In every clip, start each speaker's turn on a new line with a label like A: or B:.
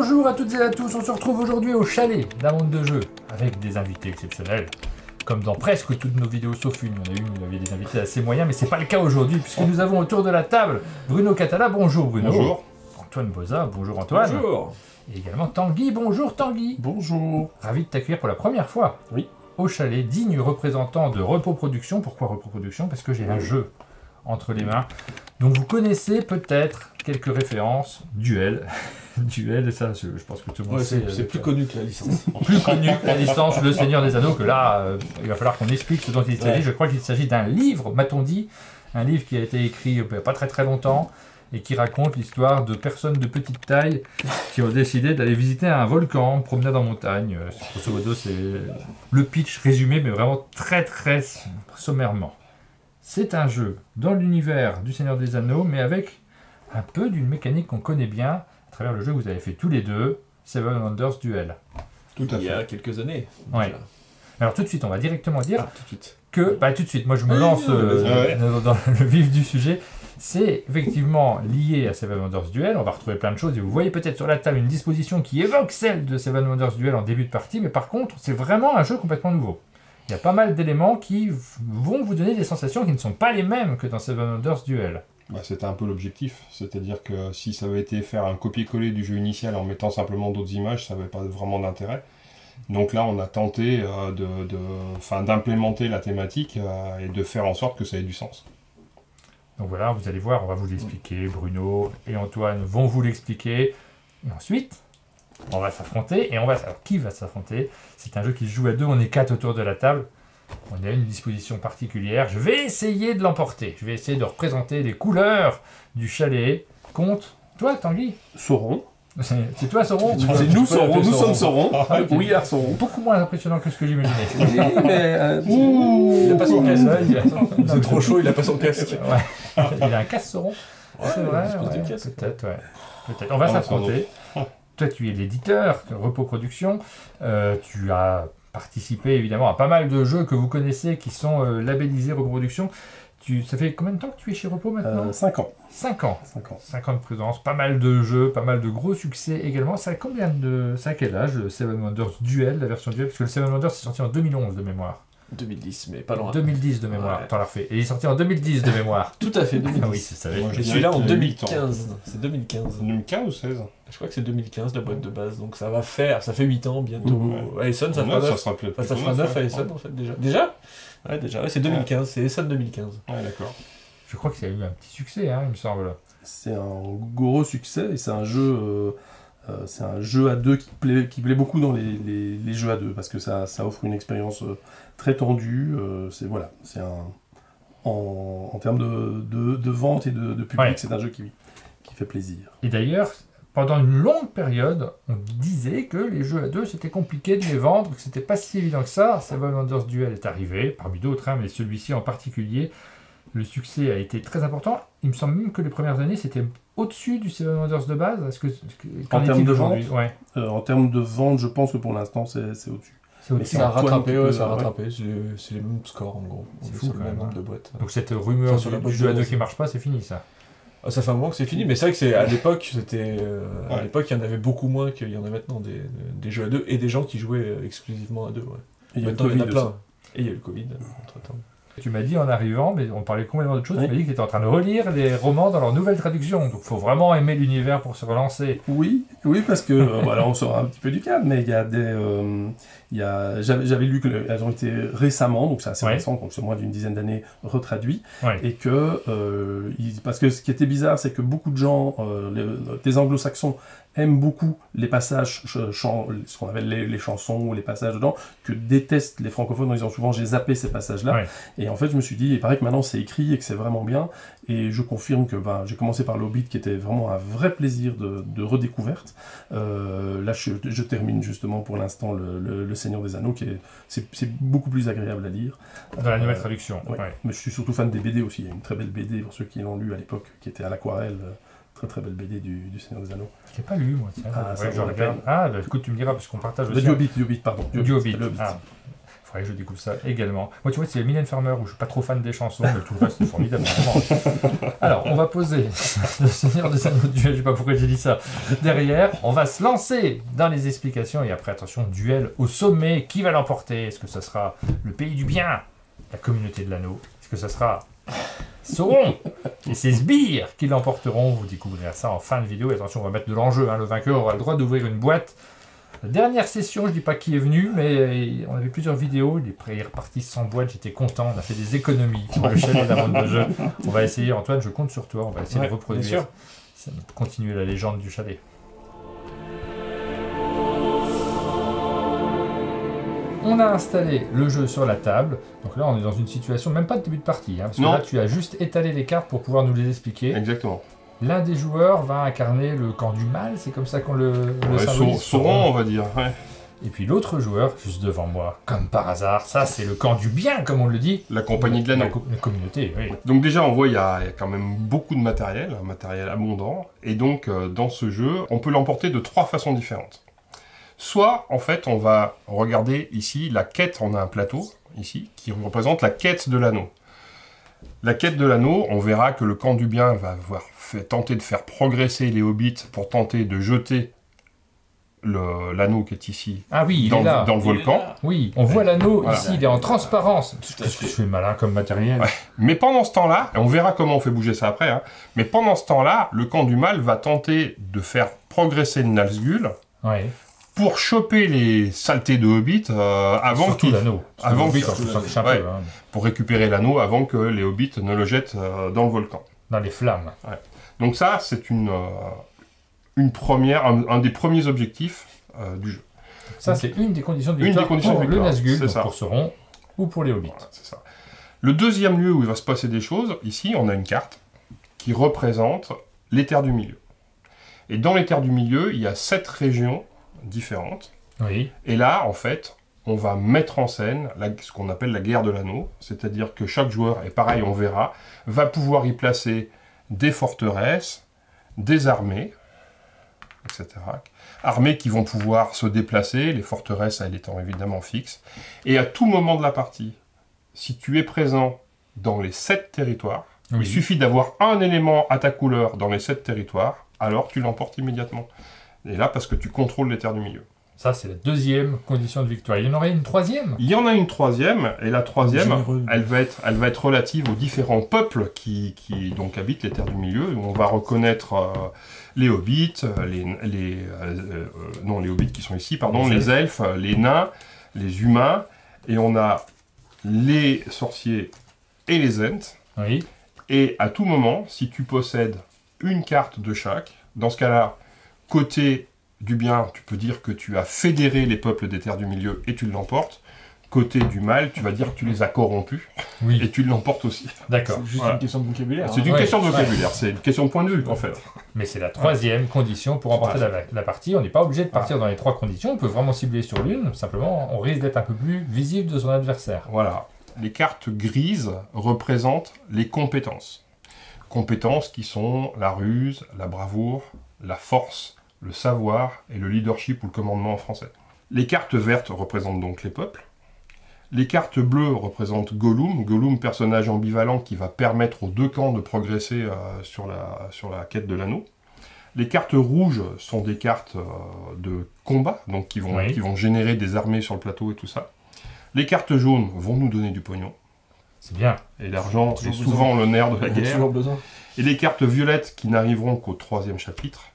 A: Bonjour à toutes et à tous, on se retrouve aujourd'hui au chalet d'un monde de jeu avec des invités exceptionnels. Comme dans presque toutes nos vidéos sauf une, il y avait des invités assez moyens, mais c'est pas le cas aujourd'hui puisque nous avons autour de la table Bruno Catala, bonjour Bruno.
B: Bonjour.
A: Antoine Boza, bonjour Antoine.
B: Bonjour.
A: Et également Tanguy, bonjour Tanguy.
B: Bonjour.
A: Ravi de t'accueillir pour la première fois.
B: Oui.
A: Au chalet, digne représentant de Repos Production. Pourquoi Repos Production? Parce que j'ai un jeu entre les mains. Donc vous connaissez peut-être quelques références. Duel. Duel, et ça, je pense que tout le monde sait.
C: C'est plus connu que la licence.
A: Plus connu que la licence Le Seigneur des Anneaux, que là, il va falloir qu'on explique ce dont il s'agit.
C: Ouais.
A: Je crois qu'il s'agit d'un livre, m'a-t-on dit. Un livre qui a été écrit il n'y a pas très très longtemps et qui raconte l'histoire de personnes de petite taille qui ont décidé d'aller visiter un volcan, promenade en montagne. Grosso modo, c'est le pitch résumé, mais vraiment très très sommairement. C'est un jeu dans l'univers du Seigneur des Anneaux, mais avec un peu d'une mécanique qu'on connaît bien à travers le jeu que vous avez fait tous les deux, Seven Wonders Duel.
B: Tout à
C: Il y a
B: fait.
C: quelques années.
A: Ouais.
C: déjà.
A: Alors tout de suite, on va directement dire
C: Tout de suite.
A: que, tout de suite, moi je me lance
B: ouais.
A: dans le vif du sujet. C'est effectivement lié à Seven Wonders Duel. On va retrouver plein de choses et vous voyez peut-être sur la table une disposition qui évoque celle de Seven Wonders Duel en début de partie, mais par contre, c'est vraiment un jeu complètement nouveau. Il y a pas mal d'éléments qui vont vous donner des sensations qui ne sont pas les mêmes que dans Seven Wonders Duel.
B: Bah, c'était un peu l'objectif, c'est-à-dire que si ça avait été faire un copier-coller du jeu initial en mettant simplement d'autres images, ça n'avait pas vraiment d'intérêt. Donc là, on a tenté d'implémenter la thématique et de faire en sorte que ça ait du sens.
A: Donc voilà, vous allez voir, on va vous l'expliquer. Bruno et Antoine vont vous l'expliquer. Et ensuite, on va s'affronter. Alors, qui va s'affronter? C'est un jeu qui se joue à deux, on est 4 autour de la table. On a une disposition particulière. Je vais essayer de l'emporter. Je vais essayer de représenter les couleurs du chalet contre toi, Tanguy.
B: Sauron.
A: C'est toi, Sauron?
B: C'est nous Sauron, nous sommes Sauron.
A: Ah, ok.
B: Oui, à Sauron.
A: Beaucoup moins impressionnant que ce que j'imaginais.
C: Il a pas son casque.
A: C'est
C: C'est trop chaud, il a pas son casque.
A: Ouais. Il a un casse Sauron. C'est vrai,
C: une espèce de
A: ouais,
C: casque.
A: peut-être, ouais. Peut-être. On va s'affronter. Toi, tu es l'éditeur de Repos Production. Tu as participé évidemment à pas mal de jeux que vous connaissez qui sont labellisés Repos Production. Ça fait combien de temps que tu es chez Repos maintenant?
B: 5 ans.
A: 5 ans.
B: 5 ans.
A: 5 ans de présence, pas mal de jeux, pas mal de gros succès également. Ça a quel âge le Seven Wonders Duel, la version Duel? Parce que le Seven Wonders est sorti en 2011 de mémoire.
C: 2010, mais pas loin.
A: 2010 de mémoire,
C: Ouais.
A: t'en l'as refait. Et il est sorti en 2010 de mémoire.
C: Tout à fait, 2010.
A: Ah oui, c'est ça.
B: Moi,
C: Et
B: je
C: celui-là en
B: dirais que
C: 2015. C'est 2015.
B: 2015 ou 16?
C: Je crois que c'est 2015 la boîte de base, donc ça fait 8 ans bientôt.
B: Ouais.
C: À Essonne, ça
B: Ouais,
C: fera 9.
B: ça sera peut-être
C: Ça fera 9 à Essonne en fait déjà. Déjà? Ouais, déjà. Ouais, c'est 2015, c'est Essonne 2015.
B: Ouais, d'accord.
A: Je crois que ça a eu un petit succès, hein, il me semble.
D: C'est un gros succès et c'est un jeu à deux qui plaît beaucoup dans les jeux à deux parce que ça offre une expérience très tendue. En termes de vente et de public,
A: Ouais.
D: c'est un jeu qui fait plaisir.
A: Et d'ailleurs, pendant une longue période, on disait que les jeux à deux, c'était compliqué de les vendre, que c'était pas si évident que ça. Seven Wonders Duel est arrivé, parmi d'autres, hein, mais celui-ci en particulier. Le succès a été très important. Il me semble même que les premières années, c'était au-dessus du Seven Wonders de base.
D: En termes de
A: aujourd'hui?
D: vente
A: Ouais.
D: En termes de vente, je pense que pour l'instant, c'est au-dessus.
A: C'est au-dessus.
C: Ça a
D: Antoine
C: rattrapé,
D: qui
C: ouais,
D: peut-
C: ça a
D: ouais.
C: rattrapé. C'est les mêmes scores en gros.
A: C'est
C: On est
A: fou,
C: sur le
A: quand
C: même
A: même,
C: nombre
A: hein.
C: de boîtes.
A: Donc cette rumeur
C: Enfin, sur la
A: du
C: boîte
A: jeu à
C: de
A: deux
C: base.
A: qui marche pas, c'est fini ça.
C: Ah, ça fait un moment que c'est fini, mais c'est vrai que c'est à l'époque, c'était à
B: Ouais.
C: l'époque il y en avait beaucoup moins qu'il y en a maintenant des jeux à deux et des gens qui jouaient exclusivement à deux. Ouais.
D: Et il y a le
C: Maintenant il y en a
D: Covid
C: plein.
D: aussi.
C: Et il y a eu le Covid entre temps.
A: Tu m'as dit en arrivant, mais on parlait complètement d'autre chose,
D: Oui.
A: tu m'as dit que tu étais en train de relire les romans dans leur nouvelle traduction. Donc il faut vraiment aimer l'univers pour se relancer.
D: Oui, parce que voilà, on sort un petit peu du cadre, mais il y a j'avais lu qu'elles ont été récemment, donc c'est assez
A: Ouais.
D: récent, donc c'est moins d'une dizaine d'années retraduit,
A: Ouais.
D: et que parce que ce qui était bizarre, c'est que beaucoup de gens, des anglo-saxons, aiment beaucoup les passages, ce qu'on appelle les chansons ou les passages dedans, que détestent les francophones en disant souvent j'ai zappé ces passages-là.
A: Ouais.
D: Et en fait, je me suis dit, il paraît que maintenant c'est écrit et que c'est vraiment bien. Et je confirme que j'ai commencé par le Hobbit qui était vraiment un vrai plaisir de redécouverte. Là, je termine justement pour l'instant le Seigneur des Anneaux, c'est beaucoup plus agréable à lire.
A: Dans la nouvelle traduction.
D: Ouais.
A: Ouais.
D: Mais je suis surtout fan des BD aussi. Il y a une très belle BD pour ceux qui l'ont lu à l'époque, qui était à l'aquarelle. Très très belle BD du Seigneur des Anneaux.
A: Je l'ai pas lu, moi. Tiens.
D: Ah, ça
A: Ouais,
D: vaut
A: je
D: la
A: regarde.
D: peine.
A: Ah, bah, écoute, tu me diras, parce qu'on partage aussi.
D: Du Hobbit, pardon.
A: Du Hobbit.
D: Le Hobbit.
A: Ah. faudrait que je découvre ça également. Moi, tu vois, c'est Mylène Farmer où je suis pas trop fan des chansons, mais tout le reste est formidable. Alors, on va poser le Seigneur des Anneaux duel, je sais pas pourquoi j'ai dit ça. Derrière, on va se lancer dans les explications et après, attention, duel au sommet. Qui va l'emporter? Est-ce que ça sera le pays du bien, la communauté de l'anneau? Est-ce que ça sera Sauron et ses sbires qui l'emporteront? Vous découvrirez ça en fin de vidéo. Et attention, on va mettre de l'enjeu. Hein. Le vainqueur aura le droit d'ouvrir une boîte. La dernière session, je dis pas qui est venu, mais on avait plusieurs vidéos. Il est reparti sans boîte, j'étais content. On a fait des économies pour le chalet d'amende de jeu. On va essayer, Antoine, je compte sur toi. On va essayer de reproduire. Ça va continuer la légende du chalet. On a installé le jeu sur la table. Donc là, on est dans une situation, même pas de début de partie. Hein, parce que là, tu as juste étalé les cartes pour pouvoir nous les expliquer.
B: Exactement.
A: L'un des joueurs va incarner le camp du mal, c'est comme ça qu'on le symbolise.
B: Sauron, on va dire. Ouais.
A: Et puis l'autre joueur, juste devant moi, comme par hasard, ça c'est le camp du bien, comme on le dit.
B: La compagnie de l'anneau.
A: La communauté, oui.
B: Donc déjà, on voit il y a quand même beaucoup de matériel, un matériel abondant. Et donc, dans ce jeu, on peut l'emporter de 3 façons différentes. Soit, en fait, on va regarder ici la quête, on a un plateau, ici, qui représente la quête de l'anneau. La quête de l'anneau, on verra que le camp du bien va tenter de faire progresser les hobbits pour tenter de jeter l'anneau qui est ici
A: dans
B: le volcan.
A: Oui, on voit l'anneau ici, il est en transparence. Qu'est-ce que je suis malin comme matériel.
B: Mais pendant ce temps-là, on verra comment on fait bouger ça après, hein, mais pendant ce temps-là, le camp du mal va tenter de faire progresser le Nazgûl pour choper les saletés de hobbits avant
A: qu'il... l'anneau.
B: Pour récupérer l'anneau avant que les hobbits ne le jettent dans le volcan.
A: Dans les flammes.
B: Ouais. Donc ça, c'est un des premiers objectifs du jeu.
A: Ça, c'est une des conditions de victoire pour le Nazgûl, pour Sauron ou pour les hobbits.
B: Voilà, c'est ça. Le deuxième lieu où il va se passer des choses, ici, on a une carte qui représente les terres du milieu. Et dans les terres du milieu, il y a 7 régions différentes.
A: Oui.
B: Et là, en fait, on va mettre en scène ce qu'on appelle la guerre de l'anneau, c'est-à-dire que chaque joueur, et pareil, on verra, va pouvoir y placer des forteresses, des armées, etc. Armées qui vont pouvoir se déplacer, les forteresses, elles étant évidemment fixes. Et à tout moment de la partie, si tu es présent dans les 7 territoires, il suffit d'avoir un élément à ta couleur dans les 7 territoires, alors tu l'emportes immédiatement. Et là, parce que tu contrôles les terres du milieu.
A: Ça, c'est la deuxième condition de victoire. Il y en aurait une troisième?
B: Il y en a une troisième, et la troisième, elle va être relative aux différents peuples qui donc habitent les terres du milieu. On va reconnaître les hobbits, les hobbits qui sont ici, pardon, les elfes, les nains, les humains, et on a les sorciers et les ents.
A: Oui.
B: Et à tout moment, si tu possèdes une carte de chaque, dans ce cas-là, côté du bien, tu peux dire que tu as fédéré les peuples des terres du milieu et tu l'emportes. Côté du mal, tu vas dire que tu les as corrompus et tu l'emportes aussi.
A: D'accord.
C: C'est juste une question de vocabulaire.
B: C'est une question de vocabulaire, c'est une question de point de vue en fait.
A: Mais c'est la troisième condition pour remporter la partie. On n'est pas obligé de partir dans les 3 conditions, on peut vraiment cibler sur l'une, simplement on risque d'être un peu plus visible de son adversaire.
B: Voilà. Les cartes grises représentent les compétences. Compétences qui sont la ruse, la bravoure, la force, le savoir et le leadership ou le commandement en français. Les cartes vertes représentent donc les peuples. Les cartes bleues représentent Gollum. Gollum, personnage ambivalent qui va permettre aux 2 camps de progresser sur la quête de l'anneau. Les cartes rouges sont des cartes de combat, donc qui vont générer des armées sur le plateau et tout ça. Les cartes jaunes vont nous donner du pognon.
A: C'est bien.
B: Et l'argent est souvent le nerf de la guerre.
C: Toujours besoin.
B: Et les cartes violettes qui n'arriveront qu'au 3e chapitre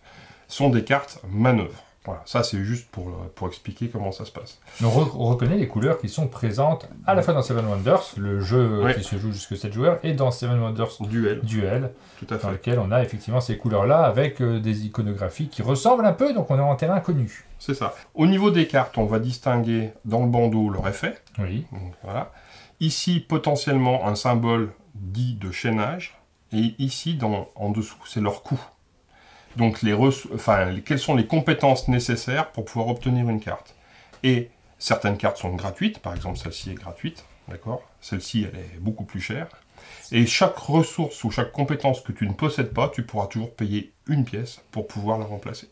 B: sont des cartes manœuvres. Voilà, ça c'est juste pour expliquer comment ça se passe.
A: On reconnaît les couleurs qui sont présentes à la fois dans Seven Wonders, le jeu qui se joue jusqu'à 7 joueurs, et dans Seven Wonders Duel,
B: tout à fait.
A: Dans lequel on a effectivement ces couleurs-là avec des iconographies qui ressemblent un peu, donc on est en terrain connu.
B: C'est ça. Au niveau des cartes, on va distinguer dans le bandeau leur effet.
A: Oui.
B: Donc, voilà. Ici, potentiellement, un symbole dit de chaînage, et ici, en dessous, c'est leur coût. Donc, quelles sont les compétences nécessaires pour pouvoir obtenir une carte. Et certaines cartes sont gratuites, par exemple, celle-ci est gratuite, d'accord? Celle-ci, elle est beaucoup plus chère. Et chaque ressource ou chaque compétence que tu ne possèdes pas, tu pourras toujours payer une pièce pour pouvoir la remplacer.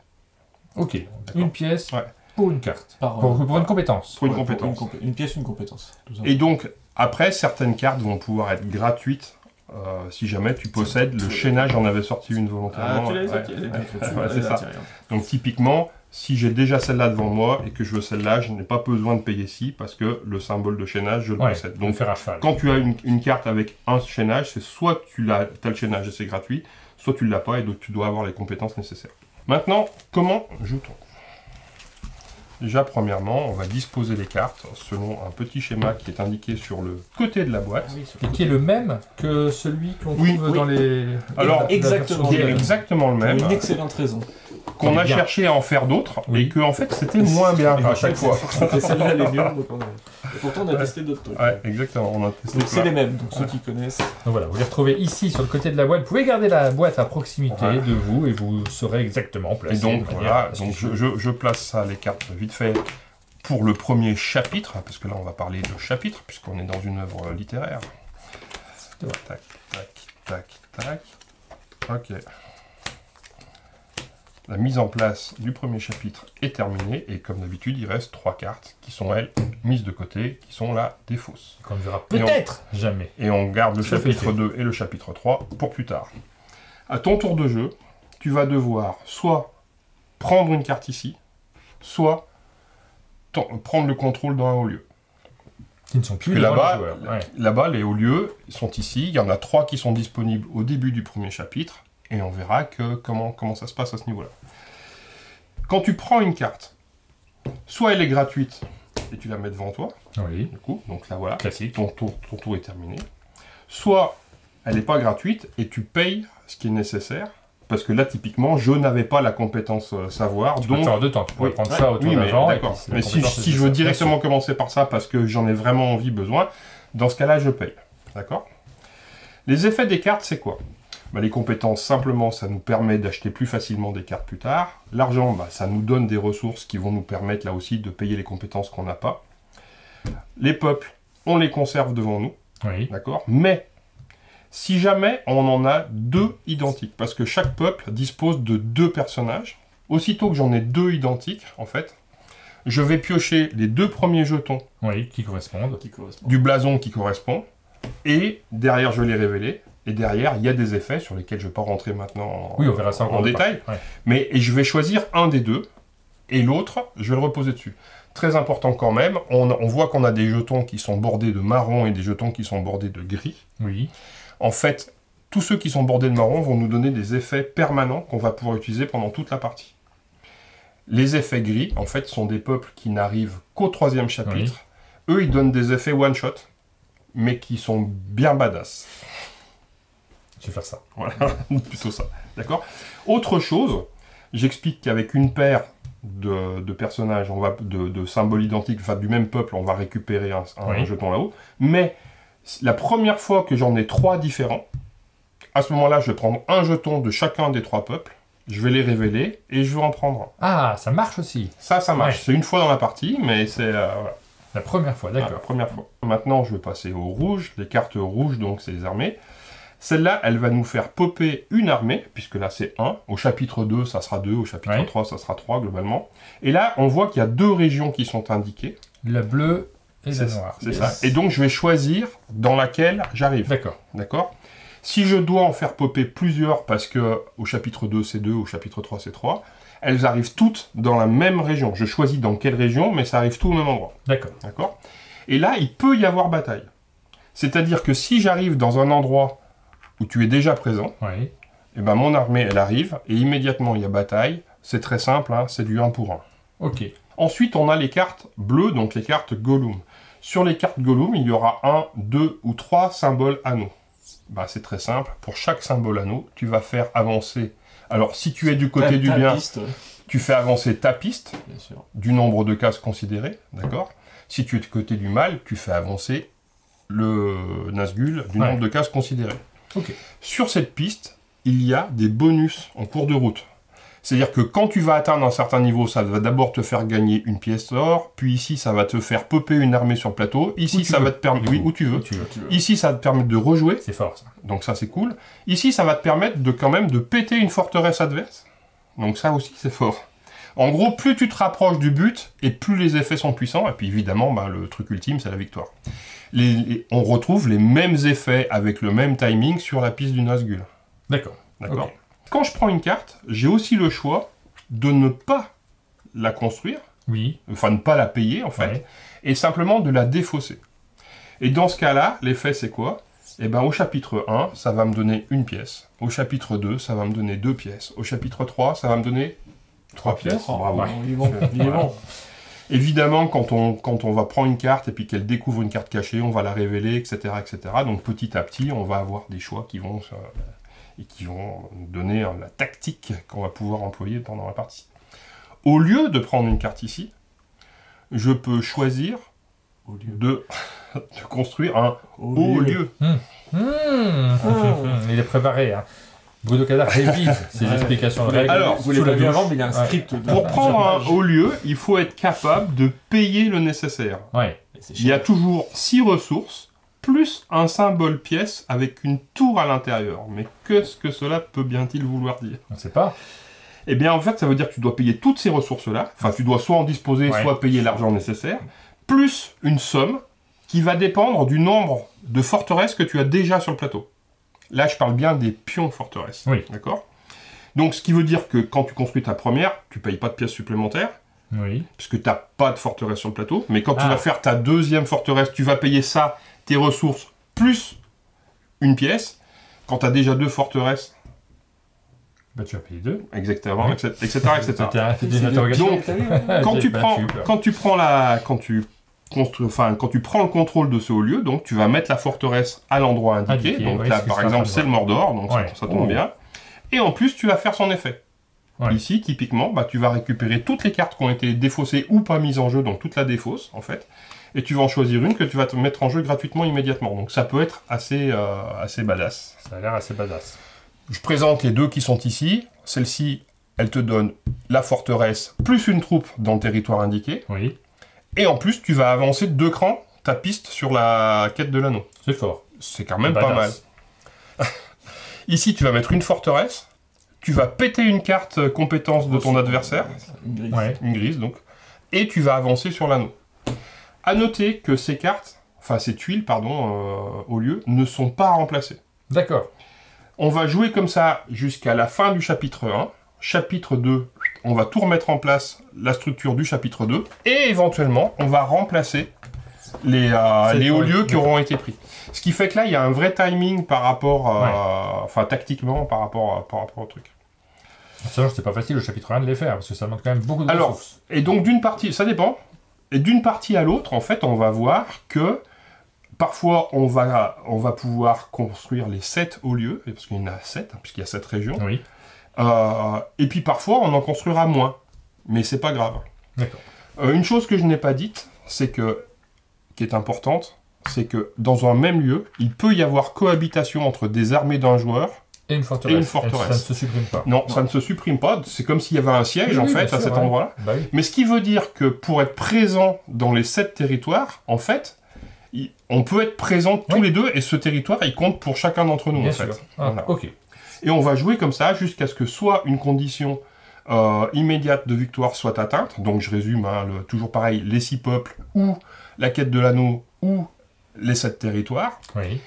A: Ok, une pièce pour une carte.
C: Par,
A: Pour une compétence.
B: Pour une
C: ouais,
B: compétence.
C: Une pièce, une compétence. tout simplement.
B: Et donc, après, certaines cartes vont pouvoir être gratuites si jamais tu possèdes le chaînage. J'en avais sorti une volontairement.
C: Ah, tu l'as
B: Ouais.
C: sorti, elle est bien faite,
B: Ouais,
C: elle est
B: c'est
C: là,
B: ça.
C: tiens,
B: Donc, typiquement, si j'ai déjà celle-là devant moi et que je veux celle-là, je n'ai pas besoin de payer ci parce que le symbole de chaînage, je le
A: Ouais,
B: possède.
A: donc
B: Donc,
A: faire à cheval.
B: quand tu as une carte avec un chaînage, c'est soit tu as le chaînage et c'est gratuit, soit tu ne l'as pas et donc tu dois avoir les compétences nécessaires. Maintenant, comment joue-t-on? Déjà, premièrement, on va disposer les cartes selon un petit schéma qui est indiqué sur le côté de la boîte.
C: Ah oui, c'est
A: Et qui est le même que celui qu'on
B: Oui,
A: trouve
C: oui.
A: dans les...
B: Alors,
A: la
C: exactement.
B: Qui est
A: version-
B: exactement le
C: pour
B: même,
C: une excellente raison.
B: qu'on a
A: bien.
B: cherché à en faire d'autres,
A: Oui.
B: et que en fait c'était moins bien à chaque fois.
C: Et celle-là, elle est mieux. Donc Et pourtant, on a testé d'autres trucs.
B: Ouais, exactement, on a testé
C: Donc c'est
B: plein.
C: les mêmes, donc ceux qui connaissent.
A: Donc voilà, vous les retrouvez ici sur le côté de la boîte. Vous pouvez garder la boîte à proximité
B: Ouais.
A: de vous et vous saurez exactement placer.
B: Et donc
A: de manière
B: voilà, donc
A: astucieuse.
B: je place ça, les cartes vite fait, pour le premier chapitre, parce que là on va parler de chapitre, puisqu'on est dans une œuvre littéraire. Tac, tac, tac, tac. Ok. La mise en place du premier chapitre est terminée, et comme d'habitude, il reste 3 cartes qui sont, elles, mises de côté, qui sont là des fausses.
A: Qu'on ne verra
B: Et on-
A: peut-être jamais.
B: Et on garde le
A: Ça fait
B: chapitre 2 et le chapitre 3 pour plus tard. À ton tour de jeu, tu vas devoir soit prendre une carte ici, soit prendre le contrôle d'un haut lieu.
A: Qui ne sont plus
B: Que
A: devant
B: là-bas,
A: les joueurs. Ouais.
B: là-bas, les hauts lieux sont ici. Il y en a 3 qui sont disponibles au début du premier chapitre, et on verra comment ça se passe à ce niveau-là. Quand tu prends une carte, soit elle est gratuite, et tu la mets devant toi,
A: Oui,
B: du coup, donc là voilà,
A: classique.
B: ton tour est terminé. Soit elle n'est pas gratuite et tu payes ce qui est nécessaire, parce que là, typiquement, je n'avais pas la compétence savoir,
A: Tu peux le
B: donc...
A: faire en deux temps. Tu pourrais
B: Oui,
A: prendre ça autour
B: oui, mais
A: d'avant.
B: d'accord. Mais si je veux directement commencer par ça, parce que j'en ai vraiment envie, besoin, dans ce cas-là, je paye. D'accord? Les effets des cartes, c'est quoi? Bah, les compétences, simplement, ça nous permet d'acheter plus facilement des cartes plus tard. L'argent, bah, ça nous donne des ressources qui vont nous permettre, là aussi, de payer les compétences qu'on n'a pas. Les peuples, on les conserve devant nous.
A: Oui,
B: D'accord? Mais, si jamais on en a 2 identiques, parce que chaque peuple dispose de 2 personnages, aussitôt que j'en ai 2 identiques, en fait, je vais piocher les 2 premiers jetons
A: oui, qui correspondent.
C: Qui correspond.
B: du blason qui correspond, et derrière, je vais les révéler, et derrière, il y a des effets sur lesquels je ne vais pas rentrer maintenant
A: Oui, on verra ça encore
B: en
A: de
B: détail,
A: part. Ouais.
B: mais et je vais choisir un des 2, et l'autre, je vais le reposer dessus. Très important quand même, on voit qu'on a des jetons qui sont bordés de marron et des jetons qui sont bordés de gris.
A: Oui,
B: En fait, tous ceux qui sont bordés de marron vont nous donner des effets permanents qu'on va pouvoir utiliser pendant toute la partie. Les effets gris, en fait, sont des peuples qui n'arrivent qu'au 3e chapitre. Eux, ils donnent des effets one-shot, mais qui sont bien badass.
A: je vais faire ça.
B: Voilà, plutôt ça. D'accord? Autre chose, j'explique qu'avec une paire de personnages, de symboles identiques, enfin du même peuple, on va récupérer un
A: Oui.
B: jeton là-haut. Mais la première fois que j'en ai 3 différents, à ce moment-là, je vais prendre un jeton de chacun des 3 peuples, je vais les révéler et je vais en prendre un.
A: Ah, ça marche aussi.
B: Ça marche.
A: Ouais.
B: C'est une fois dans la partie, mais c'est voilà,
A: La première fois,
B: la
A: d'accord.
B: première fois. Maintenant, je vais passer au rouge. Les cartes rouges, donc, c'est les armées. Celle-là, elle va nous faire popper une armée, puisque là, c'est 1. Au chapitre 2, ça sera 2. Au chapitre
A: Ouais.
B: 3, ça sera 3, globalement. Et là, on voit qu'il y a 2 régions qui sont indiquées.
A: La bleue et la
B: C'est
A: noire.
B: c'est
C: Yes.
B: ça. Et donc, je vais choisir dans laquelle j'arrive.
A: D'accord.
B: D'accord? Si je dois en faire popper plusieurs, parce que au chapitre 2, c'est 2, au chapitre 3, c'est 3, elles arrivent toutes dans la même région. Je choisis dans quelle région, mais ça arrive tout au même endroit.
A: D'accord.
B: D'accord? Et là, il peut y avoir bataille. C'est-à-dire que si j'arrive dans un endroit où tu es déjà présent,
A: Oui.
B: eh ben mon armée, elle arrive, et immédiatement, il y a bataille. C'est très simple, hein, c'est du 1 pour 1.
A: Ok.
B: Ensuite, on a les cartes bleues, donc les cartes Gollum. Sur les cartes Gollum, il y aura 1, 2 ou 3 symboles anneaux. Bah, c'est très simple. Pour chaque symbole anneau, tu vas faire avancer. Alors, si tu es du côté du
C: Ta
B: bien,
C: piste,
B: tu fais avancer ta piste
C: bien sûr.
B: du nombre de cases considérées, d'accord? Si tu es du côté du mal, tu fais avancer le Nazgûl du
A: Ouais.
B: nombre de cases considérées.
A: Ok.
B: Sur cette piste, il y a des bonus en cours de route. C'est-à-dire que quand tu vas atteindre un certain niveau, ça va d'abord te faire gagner une pièce d'or, puis ici, ça va te faire popper une armée sur le plateau, ici,
A: Où tu
B: ça
A: veux,
B: va te permettre...
A: du
B: Oui,
A: coup.
B: où tu veux.
A: Tu veux.
B: Ici, ça va te permettre de rejouer,
A: C'est fort, ça.
B: donc ça, c'est cool. Ici, ça va te permettre de quand même de péter une forteresse adverse. Donc ça aussi, c'est fort. En gros, plus tu te rapproches du but, et plus les effets sont puissants, et puis évidemment, le truc ultime, c'est la victoire. On retrouve les mêmes effets avec le même timing sur la piste du Nazgûl.
A: D'accord.
B: D'accord.
A: Ok.
B: Quand je prends une carte, j'ai aussi le choix de ne pas la construire,
A: Oui.
B: enfin ne pas la payer en fait,
A: Ouais.
B: et simplement de la défausser. Et dans ce cas-là, l'effet c'est quoi? Eh ben, au chapitre 1, ça va me donner une pièce. Au chapitre 2, ça va me donner 2 pièces. Au chapitre 3, ça va me donner 3 pièces.
C: Oh,
B: Bravo.
C: ouais, il est bon, il est bon.
B: Évidemment, quand on va prendre une carte et puis qu'elle découvre une carte cachée, on va la révéler, etc., etc. Donc petit à petit, on va avoir des choix qui vont donner la tactique qu'on va pouvoir employer pendant la partie. Au lieu de prendre une carte ici, je peux choisir
C: Au lieu.
B: de construire un haut lieu.
A: Il est préparé. Hein. Bruno Cadar révise ses
C: Ouais.
A: explications de règles.
B: Alors,
C: Vous l'avez
A: sous la
C: pas vu
A: douche.
C: avant, mais il y a un
A: Ouais.
C: script.
B: Pour prendre un haut lieu, il faut être capable de payer le nécessaire.
A: Ouais.
C: C'est
B: Il y a toujours 6 ressources, plus un symbole pièce avec une tour à l'intérieur. Mais qu'est-ce que cela peut bien-il vouloir dire?
A: On ne sait pas.
B: Eh bien, en fait, ça veut dire que tu dois payer toutes ces ressources-là. Enfin, tu dois soit en disposer,
A: Ouais.
B: soit payer l'argent nécessaire, plus une somme qui va dépendre du nombre de forteresses que tu as déjà sur le plateau. Là, je parle bien des pions forteresses.
A: Oui.
B: D'accord? Donc, ce qui veut dire que quand tu construis ta première, tu payes pas de pièces supplémentaires,
A: Oui.
B: puisque tu n'as pas de forteresse sur le plateau. Mais quand tu
A: Ah.
B: vas faire ta deuxième forteresse, tu vas payer ça, tes ressources, plus une pièce. Quand tu as déjà 2 forteresses,
A: Bah, tu as payé 2.
B: exactement,
A: Oui.
B: etc., etc.
A: C'était une interrogation.
B: Donc, quand tu prends le contrôle de ce haut lieu, donc tu vas mettre la forteresse à l'endroit indiqué.
A: Indiqué,
B: Donc
A: oui,
B: là,
A: ce que
B: par
A: je suis en
B: exemple,
A: train
B: c'est
A: de
B: le Mordor, donc
A: Ouais.
B: ça tombe bien. Et en plus, tu vas faire son effet.
A: Ouais.
B: Ici, typiquement, tu vas récupérer toutes les cartes qui ont été défaussées ou pas mises en jeu, donc toute la défausse, en fait. Et tu vas en choisir une que tu vas te mettre en jeu gratuitement, immédiatement. Donc ça peut être assez badass.
A: Ça a l'air assez badass.
B: Je présente les 2 qui sont ici. Celle-ci, elle te donne la forteresse plus une troupe dans le territoire indiqué.
A: Oui.
B: Et en plus, tu vas avancer de 2 crans ta piste sur la quête de l'anneau.
A: C'est fort.
B: C'est quand même pas mal.
A: Badass.
B: Ici, tu vas mettre une forteresse. Tu vas péter une carte compétence de ton adversaire,
C: Une grille.
A: Ouais.
B: une grise donc, et tu vas avancer sur l'anneau. À noter que ces cartes, enfin ces tuiles, pardon, au lieu, ne sont pas remplacées.
A: D'accord.
B: On va jouer comme ça jusqu'à la fin du chapitre 1. Chapitre 2, on va tout remettre en place, la structure du chapitre 2, et éventuellement, on va remplacer les hauts lieux qui auront été pris. Ce qui fait que là, il y a un vrai timing par rapport, enfin tactiquement, par rapport au truc.
A: Sachant que c'est pas facile au chapitre 1 de les faire, parce que ça demande quand même beaucoup de
B: Alors,
A: ressources.
B: et donc d'une partie, ça dépend, et d'une partie à l'autre, en fait, on va voir que parfois, on va pouvoir construire les 7 hauts lieux, parce qu'il y en a 7, puisqu'il y a 7 régions.
A: Oui.
B: Et puis parfois, on en construira moins. Mais c'est pas grave.
A: D'accord.
B: Une chose que je n'ai pas dite, qui est importante, c'est que dans un même lieu, il peut y avoir cohabitation entre des armées d'un joueur.
A: Et une forteresse.
B: Et une forteresse.
A: Ça ne se supprime pas.
B: Non, ça ne se supprime pas. C'est comme s'il y avait un siège,
A: Oui,
B: en
A: oui,
B: fait,
A: bien
B: à
A: sûr,
B: cet
A: ouais.
B: endroit-là.
A: Bah oui.
B: Mais ce qui veut dire que pour être présent dans les 7 territoires, en fait, on peut être présent tous
A: Oui.
B: les deux, et ce territoire, il compte pour chacun d'entre nous,
A: Bien
B: en
A: sûr.
B: fait.
A: Ah,
B: Voilà.
A: ok.
B: Et on va jouer comme ça jusqu'à ce que soit une condition immédiate de victoire soit atteinte. Donc je résume, toujours pareil, les 6 peuples, ou la quête de l'anneau, ou les 7 territoires.
A: Oui.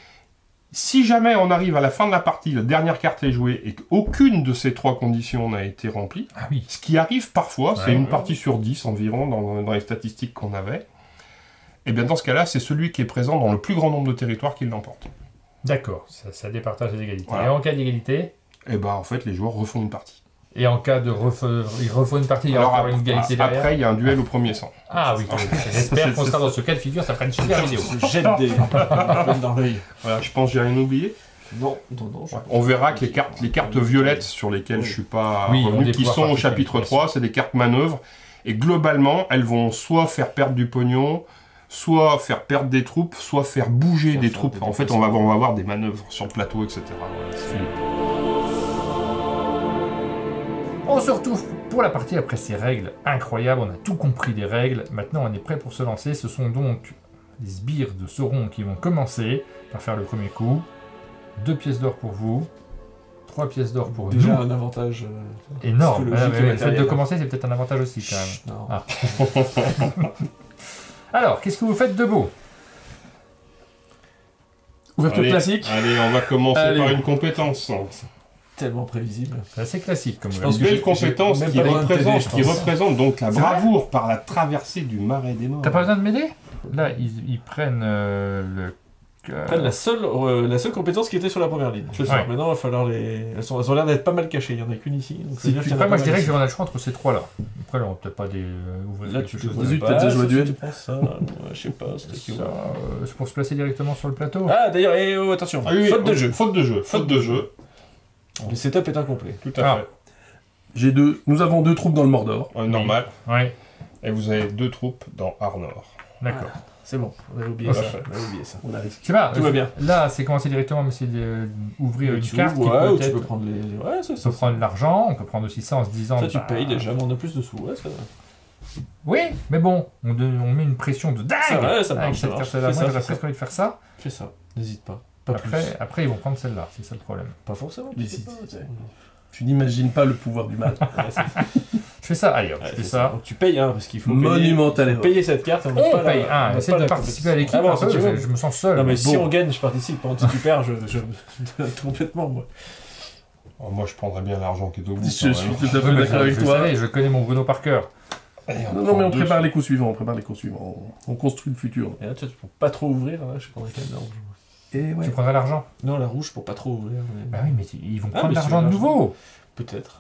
B: Si jamais on arrive à la fin de la partie, la dernière carte est jouée, et qu'aucune de ces 3 conditions n'a été remplie,
A: Ah oui.
B: ce qui arrive parfois, c'est
A: Ouais,
B: une
A: ouais.
B: partie sur 10 environ dans les statistiques qu'on avait, et bien dans ce cas-là, c'est celui qui est présent dans le plus grand nombre de territoires qui l'emporte.
A: D'accord. Ça départage les égalités.
B: Voilà.
A: Et en cas d'égalité,
B: Et ben en fait, les joueurs refont une partie.
A: et en cas de il refait une partie, il y a
B: Alors
A: encore une égalité derrière.
B: après, il y a un duel au premier sang.
A: Ah oui. J'espère qu'on sera dans ce cas de figure, ça fera une super vidéo.
C: Se jette des pommes dans l'œil.
B: Voilà, je pense que j'ai rien oublié.
C: Non, non, non. je-
B: On verra que les cartes violettes sur lesquelles
C: Oui.
B: je suis pas
A: Oui, ont
B: revenu,
A: des
B: qui
A: pouvoirs
B: sont au
A: particuliers,
B: chapitre
A: bien
B: 3, c'est des cartes manœuvres. Et globalement, elles vont soit faire perdre du pognon, soit faire perdre des troupes, soit faire bouger
C: Faire
B: des
C: faire
B: troupes.
C: des
B: En fait, on va avoir des manœuvres sur le plateau, etc. Voilà,
A: On se retrouve pour la partie après ces règles incroyables. On a tout compris des règles. Maintenant, on est prêt pour se lancer. Ce sont donc les sbires de Sauron qui vont commencer par faire le premier coup. 2 pièces d'or pour vous. 3 pièces d'or pour
C: Déjà
A: nous.
C: un avantage
A: Énorme.
C: psychologique et
A: Le fait de
C: matériel.
A: commencer, c'est peut-être un avantage aussi quand même.
C: Non.
A: Ah. Alors, qu'est-ce que vous faites de beau?
D: Ouverture
B: Allez,
D: classique.
B: Allez, on va commencer
D: Allez.
B: par une compétence.
C: Tellement prévisible.
A: C'est assez classique comme
C: Je
B: Une
C: pense que
B: belle
C: j'ai
B: compétence
C: même
B: qui
C: pas besoin de
B: représente,
C: t'aider, je pense.
B: donc la
A: C'est vrai
B: bravoure par la traversée du marais des morts.
A: T'as pas besoin de m'aider? Là, ils prennent le...
C: Après, la seule compétence qui était sur la première ligne.
B: C'est ça.
A: Ouais.
C: Maintenant, il va falloir les. Elles ont l'air d'être pas mal cachées. Il y en a qu'une ici. Donc ça veut dire qu'il y en a
A: Après, moi,
C: pas
A: je dirais
C: mal
A: que on a le choix entre ces trois-là. Après, là, on peut-être pas ouvrir
C: Là,
A: quelque
C: tu
A: chose.
C: te
D: Zut, t'as déjà joué à duel.
C: Tu prends ça. Ouais, je sais pas. C'est toi qui
A: Ça,
C: vois.
A: c'est pour se placer directement sur le plateau.
C: Ah, d'ailleurs, attention.
B: Ah oui,
C: Faute de jeu.
B: Faute de jeu. Faute de jeu.
C: Le setup est incomplet.
B: Tout à
A: Ah.
B: fait.
D: Nous avons 2 troupes dans le Mordor.
B: Normal.
A: Ouais,
B: Et vous avez 2 troupes dans Arnor.
A: d'accord.
C: C'est bon. On avait oublié
A: Ok.
C: ça. On avait oublié ça.
D: On arrive.
A: Je sais pas,
C: Tout va bien.
A: là, c'est commencer directement, mais c'est d'ouvrir une
C: Tu
A: carte qui
C: ouvres, ouais, ou tu
A: peut-être...
C: peux prendre les. Ouais, ça,
A: On peut prendre l'argent, on peut prendre aussi ça en se disant...
C: Ça, tu
A: bah,
C: payes déjà, mais on a plus de sous. Ouais, ça va.
A: Oui, mais bon, on met une pression de dingue
C: Ça va, ça marche,
A: avec
C: ça
A: cette
C: marche.
A: carte-là.
C: Fais
A: Moi,
C: ça,
A: j'aurais
C: fais ça.
A: presque envie de faire ça.
C: Fais ça. N'hésite pas. Pas plus.
A: Après, ils vont prendre celle-là, c'est ça le problème.
C: Pas forcément.
D: Mais
C: tu sais
D: si,
C: pas.
D: si, tu n'imagines pas le pouvoir du mal.
C: Ouais, c'est-
A: Je fais ça, allez hop,
C: ouais,
A: je fais
C: c'est
A: ça.
C: Donc tu payes, hein, parce qu'il faut
D: Monumental
C: payer,
D: erreur.
C: payer cette carte.
A: On
C: n'a pas
A: paye,
C: la- on n'a
A: essaie
C: pas
A: de
C: la
A: participer à l'équipe
C: compétition. Ah bon,
A: un peu,
C: si tu veux.
A: je me sens seul.
C: Non, mais si
A: Bon.
C: on gagne, je participe. Par contre, si tu perds, je complètement, moi.
B: Oh, moi, je prendrais bien l'argent qui est au bout.
D: Je suis tout à
A: Ouais,
D: fait
A: mais
D: d'accord avec
A: je
D: toi.
A: savais, je connais mon Bruno par cœur.
D: Non, mais on prépare les coups suivants. On construit le futur.
C: Et là, tu vois, pour pas trop ouvrir, là, je prendrais quand même la rouge.
D: Et ouais.
A: Tu prendrais l'argent?
C: Non, la rouge pour pas trop ouvrir. mais-
A: Bah oui, mais ils vont
C: Ah,
A: prendre
C: mais
A: l'argent de
C: c'est
A: nouveau.
C: Peut-être.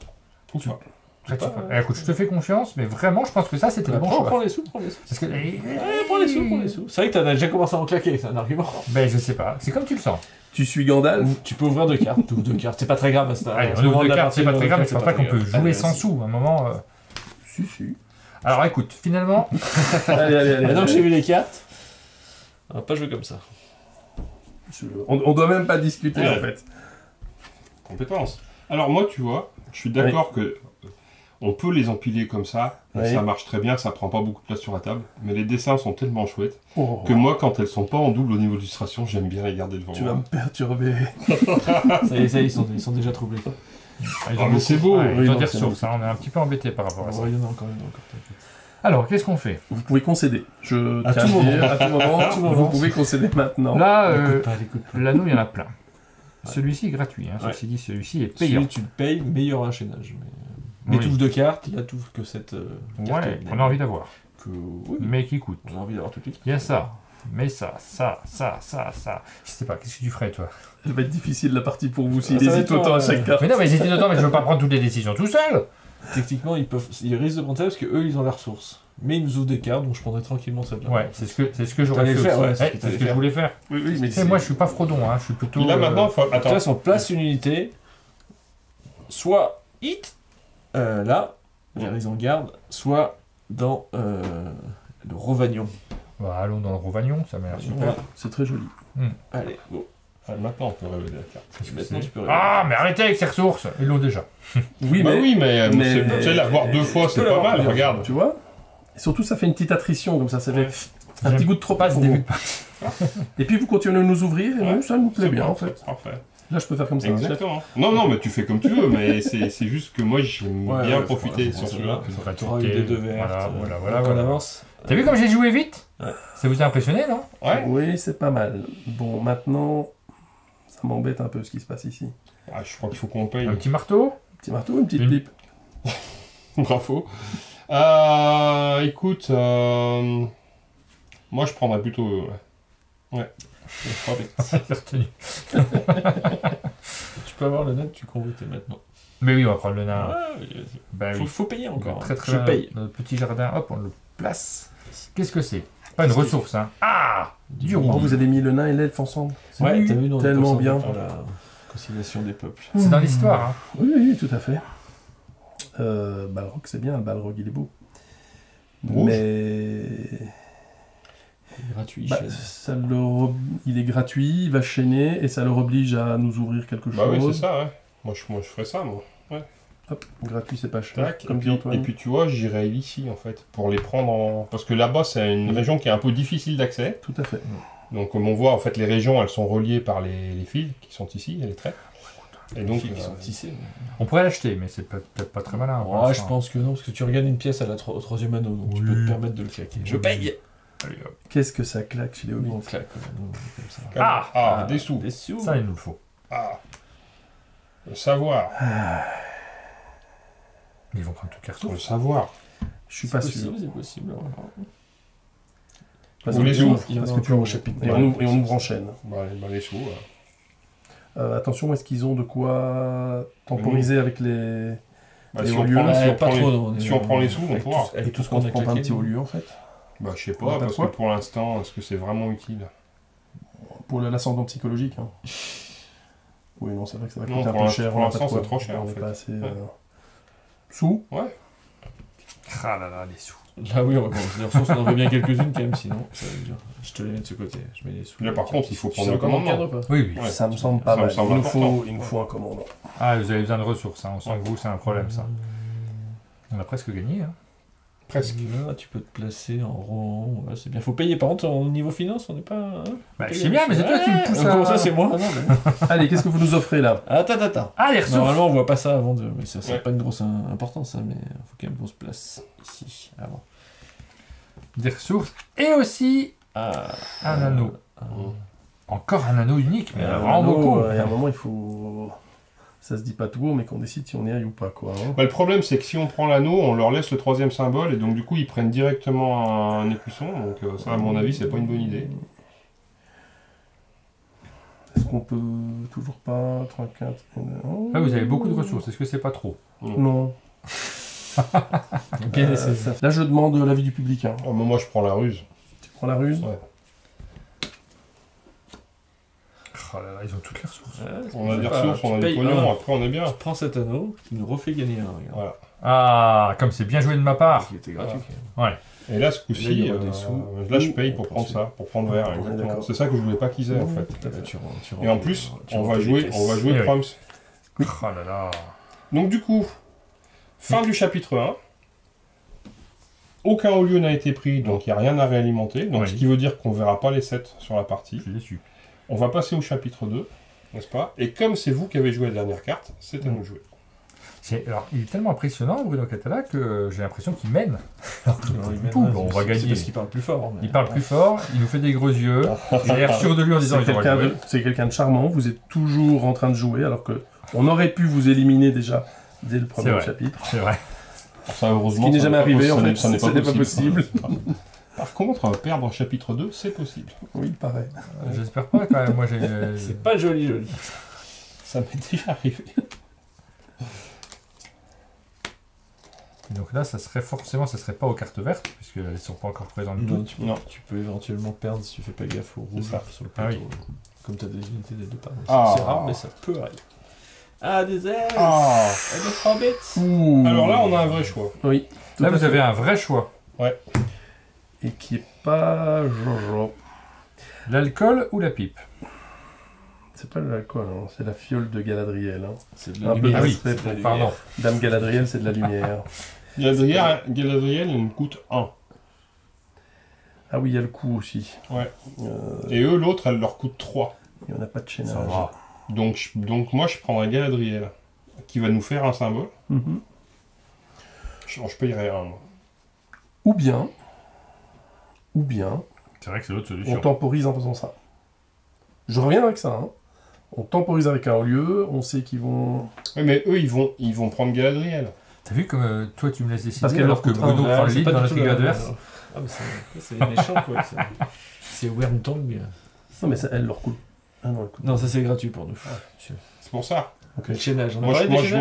B: Ou pas.
A: Après,
C: pas-
A: écoute, je te fais confiance, mais vraiment, je pense que ça, c'était le bon
C: Prends
A: choix.
C: les sous, prends les sous.
A: Parce que...
C: Ouais, prends les sous, prends les sous. C'est vrai que t'as déjà commencé à en claquer, c'est un argument.
A: Ben, je sais pas, c'est comme tu le sens.
D: Tu suis Gandalf.
C: Tu peux ouvrir 2 cartes, t'ouvres 2 cartes, c'est pas très grave à ce
A: Allez,
C: à ce
A: on ouvre
C: moment de
A: deux
C: la
A: cartes,
C: partie,
A: c'est pas très
C: ouvrir
A: grave, mais
C: deux
A: je pense
C: cartes,
A: pas qu'on
C: c'est
A: peut
C: pas très
A: jouer
C: grave.
A: sans sous. À un moment...
D: Si.
A: Alors écoute, finalement,
D: Allez.
C: Maintenant que j'ai vu les cartes, on va pas jouer comme ça.
D: On doit même pas discuter
B: Ouais.
D: en fait.
B: Compétence. Alors, moi, tu vois, je suis d'accord que on peut les empiler comme ça. et
D: Oui.
B: Ça marche très bien, ça prend pas beaucoup de place sur la table. Mais les dessins sont tellement chouettes
D: Oh,
B: que moi, quand elles sont pas en double au niveau d'illustration, j'aime bien les garder devant
D: tu vas
B: moi.
D: me perturber.
C: Ça y est, ils sont déjà troublés.
A: ils
B: Ah, mais c'est beau.
A: Ouais,
D: Oui,
A: ils ont
D: non,
A: des
D: c'est
A: ressources, hein, on est un petit peu embêtés par rapport à ça.
C: Il y en a encore, t'inquiète.
A: Alors, qu'est-ce qu'on fait?
D: Vous pouvez concéder. Je
C: À
D: tiens
C: tout
D: à
C: moment.
D: dire, à tout moment,
C: À tout moment.
D: vous pouvez concéder maintenant.
A: Là,
C: L'écoute pas.
A: l'anneau, il y en a plein. Celui-ci est gratuit, hein.
C: Ouais.
A: Ceci dit, celui-ci est payant.
C: Celui tu le payes, meilleur enchaînage. Mais
A: Oui.
C: t'ouvres 2 cartes, là t'ouvres que cette carte.
A: Ouais, on a envie d'avoir.
C: Que, oui,
A: Mais qui coûte.
C: on a envie d'avoir tout de suite.
A: Il y a ça. Mais ça. Je sais pas, qu'est-ce que tu ferais, toi?
D: Elle va être difficile la partie pour vous s'il
C: Ça va
D: hésite
C: être
D: autant à
C: long,
D: chaque carte.
A: Mais non, mais j'hésite dedans, mais je veux pas prendre toutes les décisions tout seul.
C: Techniquement, ils risquent de prendre ça parce qu'eux ils ont la ressource. Mais ils nous ouvrent des cartes, donc je prendrai tranquillement celle-là.
A: Ouais, c'est ce que j'aurais
C: T'allais
A: fait
C: le faire,
A: aussi.
C: ouais, c'est ce que
A: c'est
C: t'allais
A: ce que je
C: faire.
A: voulais faire.
D: Oui, mais
A: Tu sais, moi, je suis pas Frodon, hein. Je suis plutôt...
B: Et là, maintenant, faut...
C: De toute
B: attends.
C: façon, on place une unité, soit hit, là, ils en gardent, soit dans le Rovagnon.
A: Bah, allons dans le Rovagnon, ça m'a l'air super.
C: Voilà.
D: c'est très joli.
C: Allez, go.
B: Ah, maintenant, on peut révéler la carte.
A: Qu'est-ce que
C: Maintenant,
A: c'est
C: tu peux
A: Ah, mais arrêtez avec ces ressources. Ils l'ont déjà.
D: Oui,
B: Bah
D: mais
B: oui, mais,
D: mais-
B: tu sais, l'avoir 2 fois, c'est
C: peux
B: pas
C: l'avoir
B: mal,
C: deux.
B: regarde.
D: tu vois. Et surtout, ça fait une petite attrition comme ça. Ça fait un
A: J'aime
D: petit goût de trop
A: pas ce
D: pour
A: début
D: vous.
A: de partie.
D: Et puis vous continuez à nous ouvrir et
B: Ouais,
D: nous, ça nous plaît
B: C'est
D: bien
B: bon,
D: en fait.
B: c'est parfait.
D: Là, je peux faire comme ça.
B: Exactement. Non, mais tu fais comme tu veux, mais c'est juste que moi, j'aime
C: Ouais,
B: bien
C: ouais,
B: profiter
C: faut-
B: sur
C: faut-
B: celui-là.
C: faut- T'auras eu des 2 vertes.
A: Voilà.
C: Donc on avance.
A: T'as vu comme j'ai joué vite?
C: Ouais.
A: Ça vous a impressionné, non?
B: Ouais.
D: Oui, c'est pas mal. Bon, maintenant, ça m'embête un peu ce qui se passe ici.
B: Ah, je crois qu'il faut qu'on paye.
A: Un petit marteau?
D: Petit marteau, une petite
A: Une-
D: pipe.
B: Bravo. Écoute, moi, je prendrais plutôt... ouais.
A: J'ai retenu.
C: Tu peux avoir le net, tu convoites maintenant.
A: Mais oui, on va prendre le nain.
C: Ouais,
A: Bah oui.
C: faut payer encore.
A: Très
C: hein.
A: très
C: Je
A: bien.
C: paye.
A: Notre petit jardin, hop, on le place. Qu'est-ce que c'est? Pas une ressource, hein. Ah! Du
D: Oh,
A: rouge.
D: vous avez mis le nain et l'elfe ensemble.
C: Ouais,
A: Oui,
C: t'as vu, nous, on est
D: tellement
C: concentrés
D: bien.
C: pour la conciliation des peuples.
A: C'est dans l'histoire, hein.
D: Oui, tout à fait. Balrog, c'est bien, le Balrog, il est beau.
B: Rouge.
D: Mais
C: Gratuit.
D: bah, il est gratuit, il va chaîner et ça le oblige à nous ouvrir quelque chose.
B: Bah oui, c'est ça, ouais. Moi, je ferais ça, moi.
D: Hop, gratuit, c'est pas cher,
B: Tac.
D: comme dit Antoine.
B: Et puis, tu vois, j'irais ici, en fait, pour les prendre en... Parce que là-bas, c'est une région qui est un peu difficile d'accès.
D: Tout à fait.
B: Donc, comme on voit, en fait, les régions, elles sont reliées par les fils qui sont ici, et les traits. Et donc,
C: qui sont tissés.
A: On pourrait l'acheter, mais c'est peut-être pas très malin. pour
C: Ouais, je
A: l'instant.
C: pense que non, parce que tu regagnes une pièce au troisième anneau, donc tu peux te permettre de le claquer. Je paye.
A: Allez, hop.
D: Qu'est-ce que ça claque chez les Hobbits?
C: On le claque, comme ça.
A: Ah,
B: des sous.
C: Des sous.
A: Ça, il nous le faut.
B: Ah. Le savoir.
A: Ils vont prendre toutes les ressources.
B: Le savoir.
D: Je suis pas sûr.
C: C'est possible.
D: Parce
B: Ou les
D: que,
B: sous.
D: parce que tu au chapitre. Et on ouvre en chaîne.
B: Bah, les sous.
D: Attention, est-ce qu'ils ont de quoi temporiser avec les...
B: Bah,
D: Et
B: si
D: au
B: on
D: lieu,
B: prend les- si on
C: pas
B: prend les-
C: trop, non,
B: si on prend les sous, on
C: avec
B: pourra.
C: tout- avec
D: Et
C: tout
D: tout
C: ce
D: ce qu'on
C: qu'on a
D: prend un
C: claqué.
D: petit au lieu, en fait?
B: Bah, je sais
D: On a
B: pas,
D: pas
B: parce
D: quoi
B: que pour l'instant, est-ce que c'est vraiment utile?
D: Pour l'ascendant psychologique. Hein. Oui, non, c'est vrai que ça va
B: Non,
D: coûter un
B: pour
D: peu
B: l'instant-
D: cher.
B: pour
D: on a
B: l'instant,
D: pas de quoi.
B: c'est trop cher,
D: On
B: en
D: est
B: fait.
D: pas assez...
B: Ouais.
D: Sous?
A: Ah là là, les sous.
C: Là, oui, on va commencer. Les ressources, on en veut bien quelques-unes quand même, sinon, ça va être dur. Je te les mets de ce côté. Je mets les sous.
B: Là, par contre, il faut
C: Tu
B: prendre
C: sais
B: le
C: encore dans le
B: commandement.
C: cadre ou pas?
A: Oui, oui.
B: Ouais.
D: Ça me semble
B: Ça
D: pas
B: me
D: mal.
B: semble
D: Il nous
B: important.
D: faut un commandant.
A: Ah, vous avez besoin de ressources, hein. On sent que vous, c'est un problème, ça. On a presque gagné, hein.
B: Presque.
C: Là, tu peux te placer en rang. Ouais, c'est bien. Faut payer. Par contre, au niveau finance, on n'est pas. Hein,
A: Bah, je sais bien, mais c'est toi qui me pousse à...
C: Comment ça, c'est moi? Ah, non, mais-
D: Allez, qu'est-ce que vous nous offrez là?
C: Attends.
A: Ah, les ressources.
C: Normalement, on voit pas ça avant de. Mais ça, c'est
B: Ouais.
C: pas une grosse importance, ça, mais faut quand même qu'on se place ici avant.
A: Des ressources. Et aussi
C: Ah.
A: un anneau. Encore un anneau unique, mais
D: Un
A: vraiment
D: anneau,
A: beaucoup.
D: Il y a un moment, il faut... Ça se dit pas tout haut, mais qu'on décide si on y aille ou pas, quoi. Hein.
B: Bah, le problème, c'est que si on prend l'anneau, on leur laisse le troisième symbole, et donc du coup, ils prennent directement un écusson, donc ça, à mon avis, c'est pas une bonne idée.
D: Est-ce qu'on peut toujours pas... 3, 4...
A: Là, vous avez beaucoup de ressources. Est-ce que c'est pas trop?
D: Non.
C: Bien essayé.
D: Là, je demande l'avis du public. Hein.
B: Oh, mais moi, je prends la ruse.
D: Tu prends la ruse?
B: Ouais.
A: Oh là là, ils ont toutes les ressources.
B: On a des ressources, on a
C: Tu
B: des
C: payes
B: pognons,
C: un.
B: après on est bien.
C: Tu prends cet anneau qui nous refait gagner un. Regarde.
B: Voilà.
A: Ah, comme c'est bien joué de ma part.
C: Qui était gratuit.
B: Et là, ce
C: Là, il
B: coup-ci,
C: y aura des sous.
B: là, je paye pour
C: On
B: prendre
C: pense-
B: ça, pour prendre vert,
D: On est
B: exactement.
D: d'accord.
B: C'est ça que je voulais pas qu'ils aient, en fait.
D: Tout à fait.
B: Et en plus, on va jouer
A: Eh oui.
B: Proms.
A: Oh là là.
B: Donc du coup, fin du chapitre 1. Aucun haut lieu n'a été pris, donc il n'y a rien à réalimenter. Donc
A: Oui.
B: ce qui veut dire qu'on ne verra pas les 7 sur la partie.
A: Je suis déçu.
B: On va passer au chapitre 2, n'est-ce pas? Et comme c'est vous qui avez joué la dernière carte, c'est à nous de jouer.
A: Alors, il est tellement impressionnant, Bruno Catala, que j'ai l'impression qu'il mène.
C: Pouh,
A: on va gagner.
C: C'est parce qu'il parle plus fort. Mais...
A: Il parle plus fort, il nous fait des gros yeux, il a l'air sûr de lui en disant
D: C'est
A: il
D: quelqu'un
A: jouer.
D: c'est quelqu'un de charmant, vous êtes toujours en train de jouer, alors que on aurait pu vous éliminer déjà dès le premier
A: vrai.
D: chapitre.
A: C'est vrai.
B: Ça, heureusement,
D: Ce qui n'est
B: ça
D: jamais
B: n'est pas
D: arrivé, en
B: possi-
D: fait,
B: ça n'est
D: ce n'est pas possible.
B: Par contre, perdre chapitre 2, c'est possible.
D: Oui, pareil.
A: J'espère pas quand même. Moi, j'ai.
C: C'est pas joli.
B: Ça m'est déjà arrivé.
A: Donc là, ça serait forcément, ça serait pas aux cartes vertes, puisqu'elles ne sont pas encore présentes
C: Non,
A: toutes.
C: tu peux éventuellement perdre si tu fais pas gaffe au rouge
B: ça.
C: sur le
A: Ah
C: plateau. Comme tu as des unités des deux parts.
B: Ah.
C: C'est rare, mais ça peut arriver. Ah, des ailes
B: Ah.
C: Et des hobbits
D: Ouh.
B: Alors là, on a un vrai choix.
D: Oui. tout
A: Là,
D: à
A: vous
D: fait.
A: avez un vrai choix.
D: Et qui est pas Jojo.
A: L'alcool ou la pipe?
D: C'est pas de l'alcool, hein, c'est la fiole de Galadriel. Hein.
C: C'est de
D: Un
C: la
D: peu
C: lumière.
D: de
A: oui,
D: respect pour-
A: Pardon.
D: Dame Galadriel, c'est de la lumière.
B: Galadriel, elle nous coûte 1.
D: Ah oui, il y a le coup aussi.
B: Ouais.
D: Euh,
B: Et eux, l'autre, elle leur coûte 3.
D: il n'y en a pas de chaînage.
A: Ça va.
B: Donc moi, je prendrais Galadriel, qui va nous faire un symbole.
D: Mhm.
B: Je payerais 1, moi.
D: Ou bien,
A: C'est vrai que c'est l'autre
D: on
A: solution.
D: temporise en faisant ça. Je reviens avec ça. Hein. On temporise avec un haut lieu, on sait qu'ils vont...
B: Oui, mais eux, ils vont prendre Galadriel.
A: T'as vu comme toi, tu me laisses décider
D: Parce qu'elle
A: alors
D: leur
A: que
D: coûte
A: Bruno
C: Ah,
A: prend le
C: c'est
A: lead
C: pas
A: dans
C: du
A: la
C: tout
A: figure
C: la-
A: adverse?
C: Ah, mais c'est méchant, quoi. C'est Wormtongue.
D: Non, mais ça, elle leur coûte... Ah non, elle coûte...
C: Non, ça c'est gratuit pour nous.
B: C'est pour ça.
D: Ok.
C: Le chaînage.
B: Moi,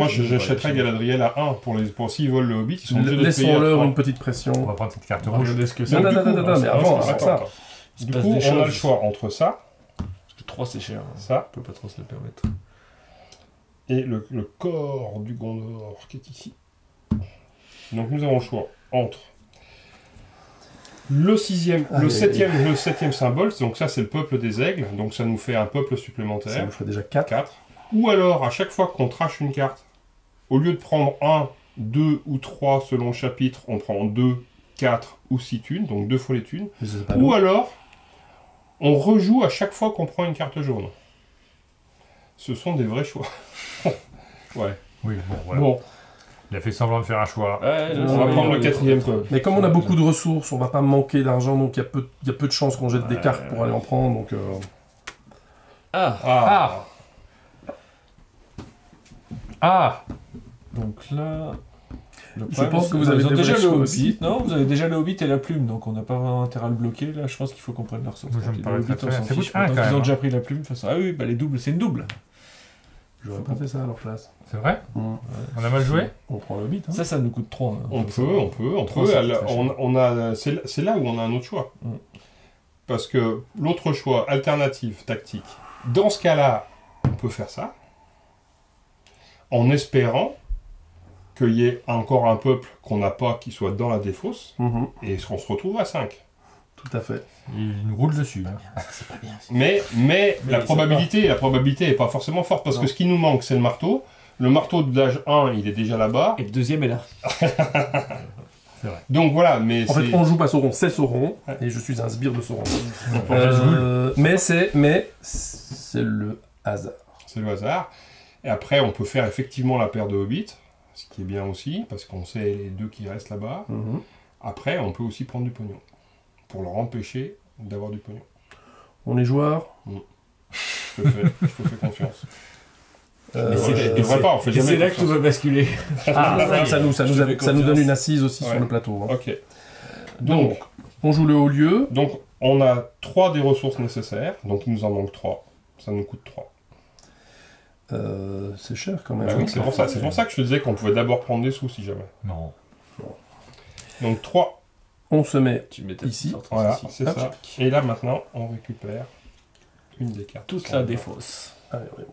B: j'achèterais Galadriel à 1 pour s'ils volent le Hobbit. Ils sont obligés de se payer à
D: Laissons-leur
B: 3.
D: une petite pression.
A: On va prendre cette carte rouge.
C: Regardez ce que
B: Donc,
C: c'est.
D: Non,
B: du
D: non,
B: coup,
D: non, non, mais
B: c'est
D: avant
B: vrai,
D: ça.
B: attends.
C: Il se
B: Du
C: passe
B: coup,
C: des
B: on a le
C: choses.
B: choix entre ça,
C: Parce que 3 c'est cher.
B: ça,
C: On peut pas trop se le permettre.
B: et le corps du Gondor qui est ici. Donc nous avons le choix entre le septième symbole, donc ça c'est le peuple des aigles, donc ça nous fait un peuple
D: Ça
B: supplémentaire,
D: nous ferait déjà 4.
B: 4. Ou alors, à chaque fois qu'on trache une carte, au lieu de prendre 1, 2 ou 3 selon le chapitre, on prend 2, 4 ou 6 thunes, donc 2 fois les thunes. Ou alors, on rejoue à chaque fois qu'on prend une carte jaune. Ce sont des vrais choix. Ouais.
A: Oui, bon, voilà.
D: Bon,
A: Il a fait semblant de faire un choix.
C: Ouais,
B: On va prendre le 4e peuple.
D: mais comme on a beaucoup de ressources, on va pas manquer d'argent, donc il y a peu de chances qu'on jette des cartes pour aller en prendre. Donc,
C: Ah,
B: Ah,
A: Ah
C: donc là... le
D: Je
C: problème,
D: pense
C: c'est
D: que vous avez
C: ils ont
D: des
C: déjà
D: vrais
C: le
D: choix
C: Hobbit.
D: aussi.
C: Non, vous avez déjà le Hobbit et la plume, donc on n'a pas vraiment intérêt à le bloquer. Là, je pense qu'il faut qu'on prenne la ressource.
A: Moi, ça me
C: Le
A: paraît
C: Hobbit,
A: très, très
C: on
A: bien.
C: s'en
A: Ça coûte
C: fiche.
A: un,
C: Maintenant
A: quand
C: qu'ils
A: même,
C: ont
A: hein.
C: déjà pris la plume, de toute façon. Ah oui, bah les doubles, c'est une double.
D: j'aurais pas fait ça à leur place.
A: C'est vrai
D: Mm.
A: On a mal joué
D: On prend le Hobbit. Hein.
C: Ça nous coûte 3.
B: on peut.
C: Trois, c'est
B: Alors,
C: très cher.
B: on a, c'est là où on a un autre choix.
C: Mm.
B: Parce que l'autre choix, alternative, tactique, dans ce cas-là, on peut faire ça, en espérant qu'il y ait encore un peuple qu'on n'a pas qui soit dans la défausse,
D: Mhm,
B: et on se retrouve à 5.
D: tout à fait.
A: Il nous roule dessus. Hein.
C: C'est pas bien.
B: Mais la
C: c'est
B: probabilité n'est pas forcément forte, parce
C: Non.
B: que ce qui nous manque, c'est le marteau. Le marteau d'âge 1, il est déjà là-bas.
C: Et le deuxième est là.
B: Donc voilà, mais
D: En fait,
B: c'est...
D: on joue pas Sauron, c'est Sauron, et je suis un sbire de Sauron.
A: On va se rouler.
D: Mais c'est le hasard.
B: C'est le hasard. Et après, on peut faire effectivement la paire de hobbits, ce qui est bien aussi, parce qu'on sait les deux qui restent là-bas.
D: Mhm.
B: Après, on peut aussi prendre du pognon, pour leur empêcher d'avoir du pognon.
D: On est joueur.
B: Je te fais confiance.
C: Mais
B: Moi, je devrais pas, on fait
C: Et
B: jamais
C: c'est là que tout
B: confiance.
C: va basculer.
D: Ça nous
C: fais
D: donne
C: confiance.
D: une assise aussi
B: Ouais.
D: sur le plateau. Hein.
B: Ok.
D: Donc, on joue le haut lieu.
B: Donc, on a 3 des ressources nécessaires, donc il nous en manque 3. Ça nous coûte 3.
D: C'est cher quand même.
B: Bah oui, c'est pour ça que je te disais qu'on pouvait d'abord prendre des sous si jamais.
A: Non.
B: Donc 3,
D: On se met
C: Tu mets ta
D: Ici.
C: petite sorte
B: voilà,
C: ici.
B: c'est
D: Hop.
B: ça. Et là maintenant, on récupère une des cartes.
C: Toute la défausse.
D: Allez, ouais.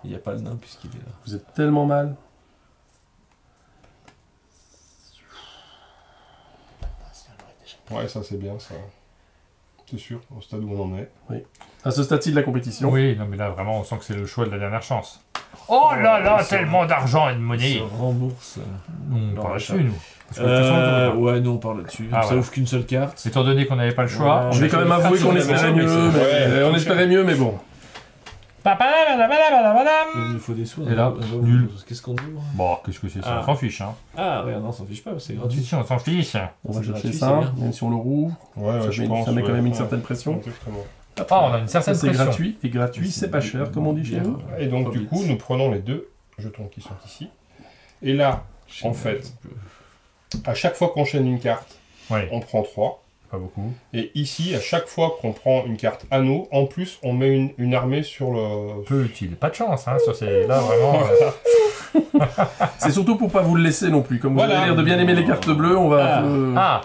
C: Il n'y a pas le nain puisqu'il est là.
D: Vous êtes tellement mal.
B: Ouais, ça c'est bien, ça. C'est sûr, au stade où on en est.
D: À ce stade-ci de la compétition.
A: Oui, non, mais là, vraiment, on sent que c'est le choix de la dernière chance. Oh là là, tellement d'argent et de
C: Il
A: monnaie.
C: se rembourse.
A: On
C: Non,
A: parle
C: achat.
A: dessus, nous. Parce que de toute façon, on peut pas.
C: Ouais, nous on parle là-dessus.
A: Ah,
C: ça
A: voilà.
C: ouvre qu'une seule carte.
A: Étant donné qu'on n'avait pas le choix,
C: Ouais.
D: Je vais quand même avouer qu'on espérait mieux. On espérait mieux, mais bon.
C: Il nous faut des sous.
A: Et là, nul.
C: Qu'est-ce qu'on ouvre?
A: Bon, qu'est-ce que c'est ça?
C: Ah.
A: On s'en fiche, hein.
C: Ah, ouais, non, on s'en fiche pas, c'est gratuit.
A: Si, on s'en fiche.
D: On va
C: C'est
D: chercher
C: gratuit,
D: ça,
C: c'est bien.
D: même si on le rouvre.
B: Ouais,
D: Ça
B: je
D: met-
B: pense.
D: ça met quand même une
B: ouais.
D: certaine pression.
B: Exactement.
A: Ah, on a une
D: Ça,
A: certaine
D: c'est
A: pression.
D: gratuit, et gratuit, c'est pas cher, comme on dit chez nous.
B: Et donc du coup, nous prenons les 2 jetons qui sont ici. Et là, en fait, à chaque fois qu'on chaîne une carte,
A: Oui,
B: on prend 3.
A: pas beaucoup.
B: Et ici, à chaque fois qu'on prend une carte anneau, en plus, on met une armée sur le...
A: Peu utile. Pas de chance, hein. Ça, c'est là, vraiment.
D: C'est surtout pour pas vous le laisser non plus. Comme vous
B: Voilà.
D: avez l'air de bien aimer les cartes bleues, on va
C: Ah.
D: un peu...
A: Ah,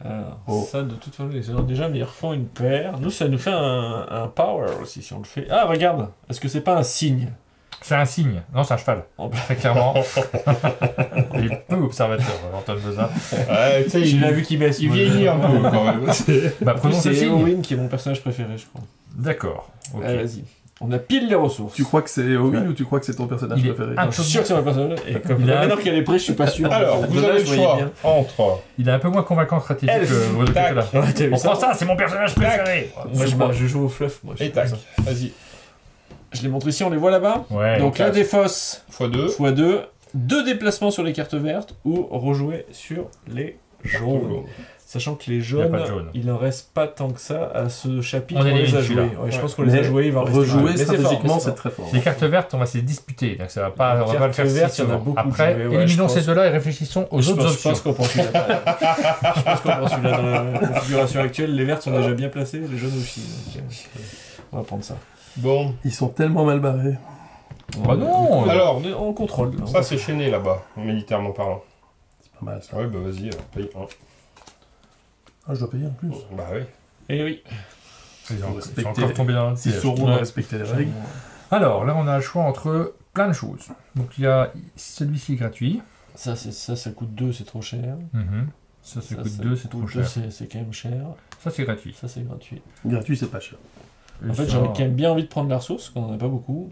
C: Alors,
D: Oh.
C: ça, de toute façon, les gens déjà, mais ils refont une paire. Nous, ça nous fait un power aussi, si on le fait. Ah, regarde, est-ce que c'est pas un signe?
A: c'est un signe. Non, c'est un cheval.
C: Oh,
A: Très clairement. Il est peu observateur, Antoine Beza.
B: Ouais, tu sais,
C: J'ai vu qu'il baisse.
B: il vieillit un peu quand même.
A: Bah, prenons ce
C: C'est
A: signe.
C: Eowyn qui est mon personnage préféré, je crois.
A: D'accord. Ok.
C: Allez, vas-y. On a pile les ressources.
D: Tu crois que c'est Owen ou tu crois que c'est ton personnage
A: Il est
D: préféré
C: Non, je suis sûr que c'est mon personnage. Et comme
A: Il a-
C: maintenant qu'elle est prête, je suis pas sûr.
B: Alors, vous avez le
C: je voyais
B: choix
C: bien.
B: entre...
A: Il est un peu moins convaincant stratégique
C: Elf.
A: que votre
B: Tac.
A: côté-là.
C: Ouais, t'as vu
A: On
C: ça
A: prend ça, c'est mon personnage préféré.
C: Moi, je joue au fluff. Moi, je
B: Et
C: sais pas
B: tac,
C: ça.
B: vas-y.
C: Je les montre ici, on les voit là-bas.
A: Ouais.
C: Donc la
B: quatre.
C: défausse
B: x2.
C: x2, 2 déplacements sur les cartes vertes ou rejouer sur les jaunes. Sachant que les
A: Il y a
C: jaunes,
A: pas de jaune.
C: il en reste pas tant que ça à ce chapitre.
A: On
C: les
A: élimine
C: a
A: celui-là.
C: joués. Ouais, je
B: Ouais.
C: pense qu'on les a joués, il va en rester
D: Rejouer
C: Mais c'est fort,
D: stratégiquement,
C: mais
D: c'est très fort.
A: Les cartes vertes, on va se les disputer, donc ça va pas, on va
C: Les
A: pas le faire
C: cartes vertes,
A: si
C: il y en a
A: souvent.
C: beaucoup
A: Après,
C: de joués, ouais,
A: éliminons
C: je
A: ces
C: pense.
A: deux-là et réfléchissons aux
C: Je
A: autres
C: pense
A: options.
C: qu'on prend celui-là. Je pense qu'on prend celui-là dans la configuration actuelle. Les vertes sont déjà bien placées, les jaunes aussi. Donc, on va prendre ça.
B: Bon,
D: Ils sont tellement mal barrés.
A: Bah non.
B: alors,
C: On contrôle. là.
B: ça c'est chaîné là-bas, militairement parlant.
D: C'est pas mal ça.
B: Ouais, bah vas-y, paye 1.
D: Ah, je dois payer en plus.
B: Bah oui.
C: Eh oui.
A: Ils ont- ils sont
D: respecter
A: encore
D: les-
A: tombés dans le
D: Si
A: piège.
D: Sauron
C: Ouais.
D: doit respecter les règles.
A: Alors, là, on a le choix entre plein de choses. Donc, il y a celui-ci gratuit.
C: Ça coûte 2, c'est trop cher.
A: Ça coûte 2, c'est trop cher.
C: C'est quand même cher.
A: Ça, c'est gratuit.
C: Ça, c'est gratuit.
D: Gratuit, c'est pas cher.
A: Et
C: En fait,
A: ça-
C: j'aurais quand même bien envie de prendre la ressource, qu'on en a pas beaucoup.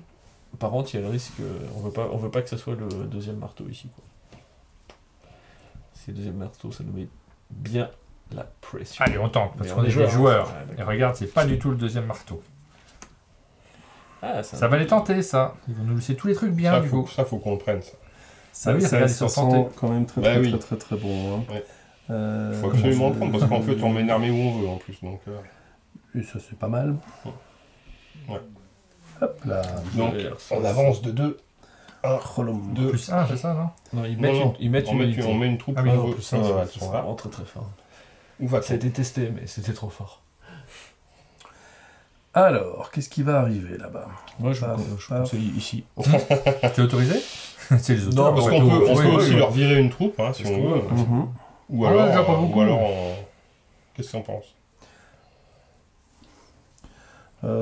C: Par contre, il y a le risque, on veut pas que ça soit le deuxième marteau ici. Quoi. Si le deuxième marteau, ça nous met bien la pression.
A: Allez, on tente, parce
C: Mais
A: qu'on
C: on
A: est
C: est
A: des
C: joueurs.
A: joueurs.
C: Ouais,
A: Et
C: d'accord.
A: regarde, c'est pas du tout le deuxième marteau.
C: Ah,
A: Ça va les tenter, ça. Ils vont nous laisser tous les trucs bien, du coup.
B: Ça, faut qu'on le prenne, ça.
D: Ça,
A: oui,
D: ça,
A: regarde, ils
D: ça
A: sont
D: sent
A: tentés.
D: quand même très
B: Bah
D: très,
B: oui.
D: très très très bon. Hein.
B: Ouais. Faut absolument le prendre, parce qu'en fait, on met une armée où on veut, en plus. Donc,
D: Et ça c'est pas mal.
B: Ouais.
D: Hop là.
B: donc on avance de 2. 1,
D: Chrolum.
B: 2.
A: Plus 1, c'est ça, non?
C: Non, ils
B: Non,
C: mettent
B: non.
C: une, ils mettent
B: On
C: une
B: met,
C: unité.
B: on met une troupe.
A: Ah oui,
B: là,
C: Non,
B: ouais,
C: plus ça,
B: ouais, elles
C: c'est
B: sont là.
C: vraiment très très fort.
B: Où va
C: Ça a été testé, mais c'était trop fort.
D: Alors, qu'est-ce qui va arriver là-bas?
C: Moi, je
D: Paf,
C: vous
D: paf.
C: conseille ici.
A: Tu es autorisé? C'est les
C: Non,
A: auteurs.
B: Parce
A: ouais,
B: qu'on
A: tout.
B: peut, on
A: Oui,
B: peut
A: oui,
B: aussi
A: oui.
B: leur virer une troupe, hein, si
C: Parce
B: on
C: que-
B: veut.
D: Mhm.
B: Ou
A: Ah,
B: alors,
A: déjà pas beaucoup.
B: qu'est-ce que t'en penses?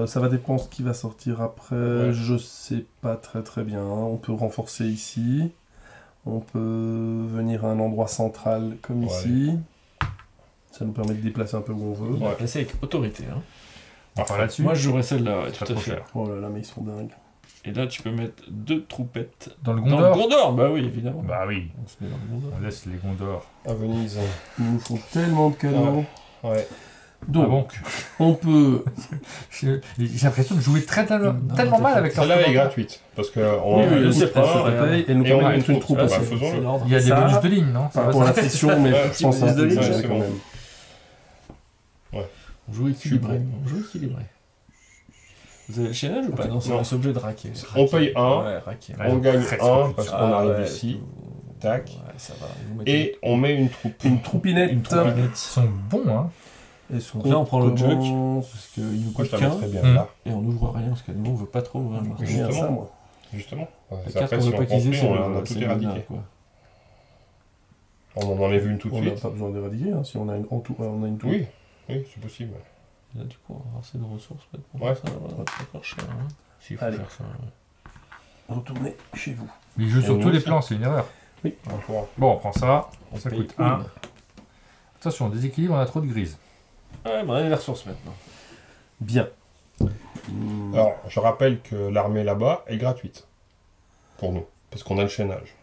D: Ça va dépendre ce qui va sortir après.
B: Ouais.
D: Je sais pas très très bien. On peut renforcer ici. On peut venir à un endroit central comme
B: Ouais.
D: ici. Ça nous permet de déplacer un peu où on veut.
C: On va placer avec autorité. Hein.
A: Enfin, là-dessus,
C: Moi, je jouerais celle-là, ouais,
A: c'est pas
C: tout à
A: trop
C: fait.
A: cher.
D: Oh là là, mais ils sont dingues.
C: Et là, tu peux mettre 2 troupettes.
A: Dans le
C: Dans le
A: Gondor?
C: Gondor, bah oui, évidemment.
A: Bah oui,
C: On se met dans le Gondor.
A: on laisse les Gondor.
B: À Venise.
D: Ils nous font tellement de canons.
B: Ouais.
D: Donc,
A: Ah bon?
D: on peut...
A: J'ai l'impression de jouer tellement
C: Non,
A: mal avec leur
B: Celle-là, elle est
A: commande.
B: gratuite. Parce que on
C: Oui, oui, je
B: coûte
C: sais
B: un,
C: pas,
D: ça
C: ouais.
D: paye et nous
B: Et on
D: permet
B: met
D: d'être une
B: une
D: troupe
B: troupe,
D: aussi.
B: bah, faisons-le.
C: C'est l'ordre.
A: Il y a des
D: Ça,
A: bonus de ligne, non?
D: Par rapport à l'attrition, mais
B: Ouais,
D: je pense
C: petit
D: à
C: bonus de
D: intelligent
B: ligne, c'est
D: quand
B: bon.
D: même.
C: On joue équilibré.
B: bon.
C: On joue équilibré. Vous avez le chaînage ou pas? Non,
B: Non.
C: c'est obligé de raquer.
B: On paye un.
C: Ouais, raquer.
A: Ouais.
B: On gagne
A: Très
B: 1
A: bien.
B: parce qu'on
C: Ah,
B: arrive
C: ouais,
B: ici.
C: tout-
B: Tac.
C: Ouais, ça va. Vous mettez
B: Et on met une troupe.
D: Une troupinette.
C: une troupinette.
A: Ils sont bons, hein.
D: Est-ce
C: Donc là, on prend le jug.
D: commence-
C: Parce qu'il nous
B: Moi,
C: coûte
B: je la
C: qu'un.
B: mettrais bien
A: Hmm.
B: là.
C: Et on n'ouvre rien parce que nous, on veut pas trop ouvrir le marché.
D: J'ai bien
B: Justement.
D: ça, moi.
B: Justement.
C: La
B: Après,
C: carte, on
B: si
C: veut
B: on
C: pas qu'ils aient,
B: construit,
C: c'est
B: on a
C: le
B: tout
C: c'est
B: éradiqué.
C: le quoi.
B: On en enlève une tout de
D: On n'a
B: suite.
D: pas besoin d'éradiquer, hein, si on a une, on a une tour.
B: Oui, oui, c'est possible.
C: Là, du coup, on va avoir assez de ressources peut-être pour
B: Ouais.
C: faire ça. Ça va être encore cher. Hein. S'il faut
D: Allez.
C: faire ça. Ouais.
D: Retournez chez vous.
A: Mais ils jouent sur
B: nous
A: tous les
B: aussi.
A: plans, c'est une erreur.
B: On pourra.
A: Bon, on prend ça.
C: On
A: Ça
C: paye
A: coûte
C: une.
A: 1. Attention, déséquilibre, on a trop de grises.
C: Ouais, mais on a les ressources maintenant.
D: Bien.
B: Alors, je rappelle que l'armée là-bas est gratuite. Pour nous. Parce qu'on a le chaînage.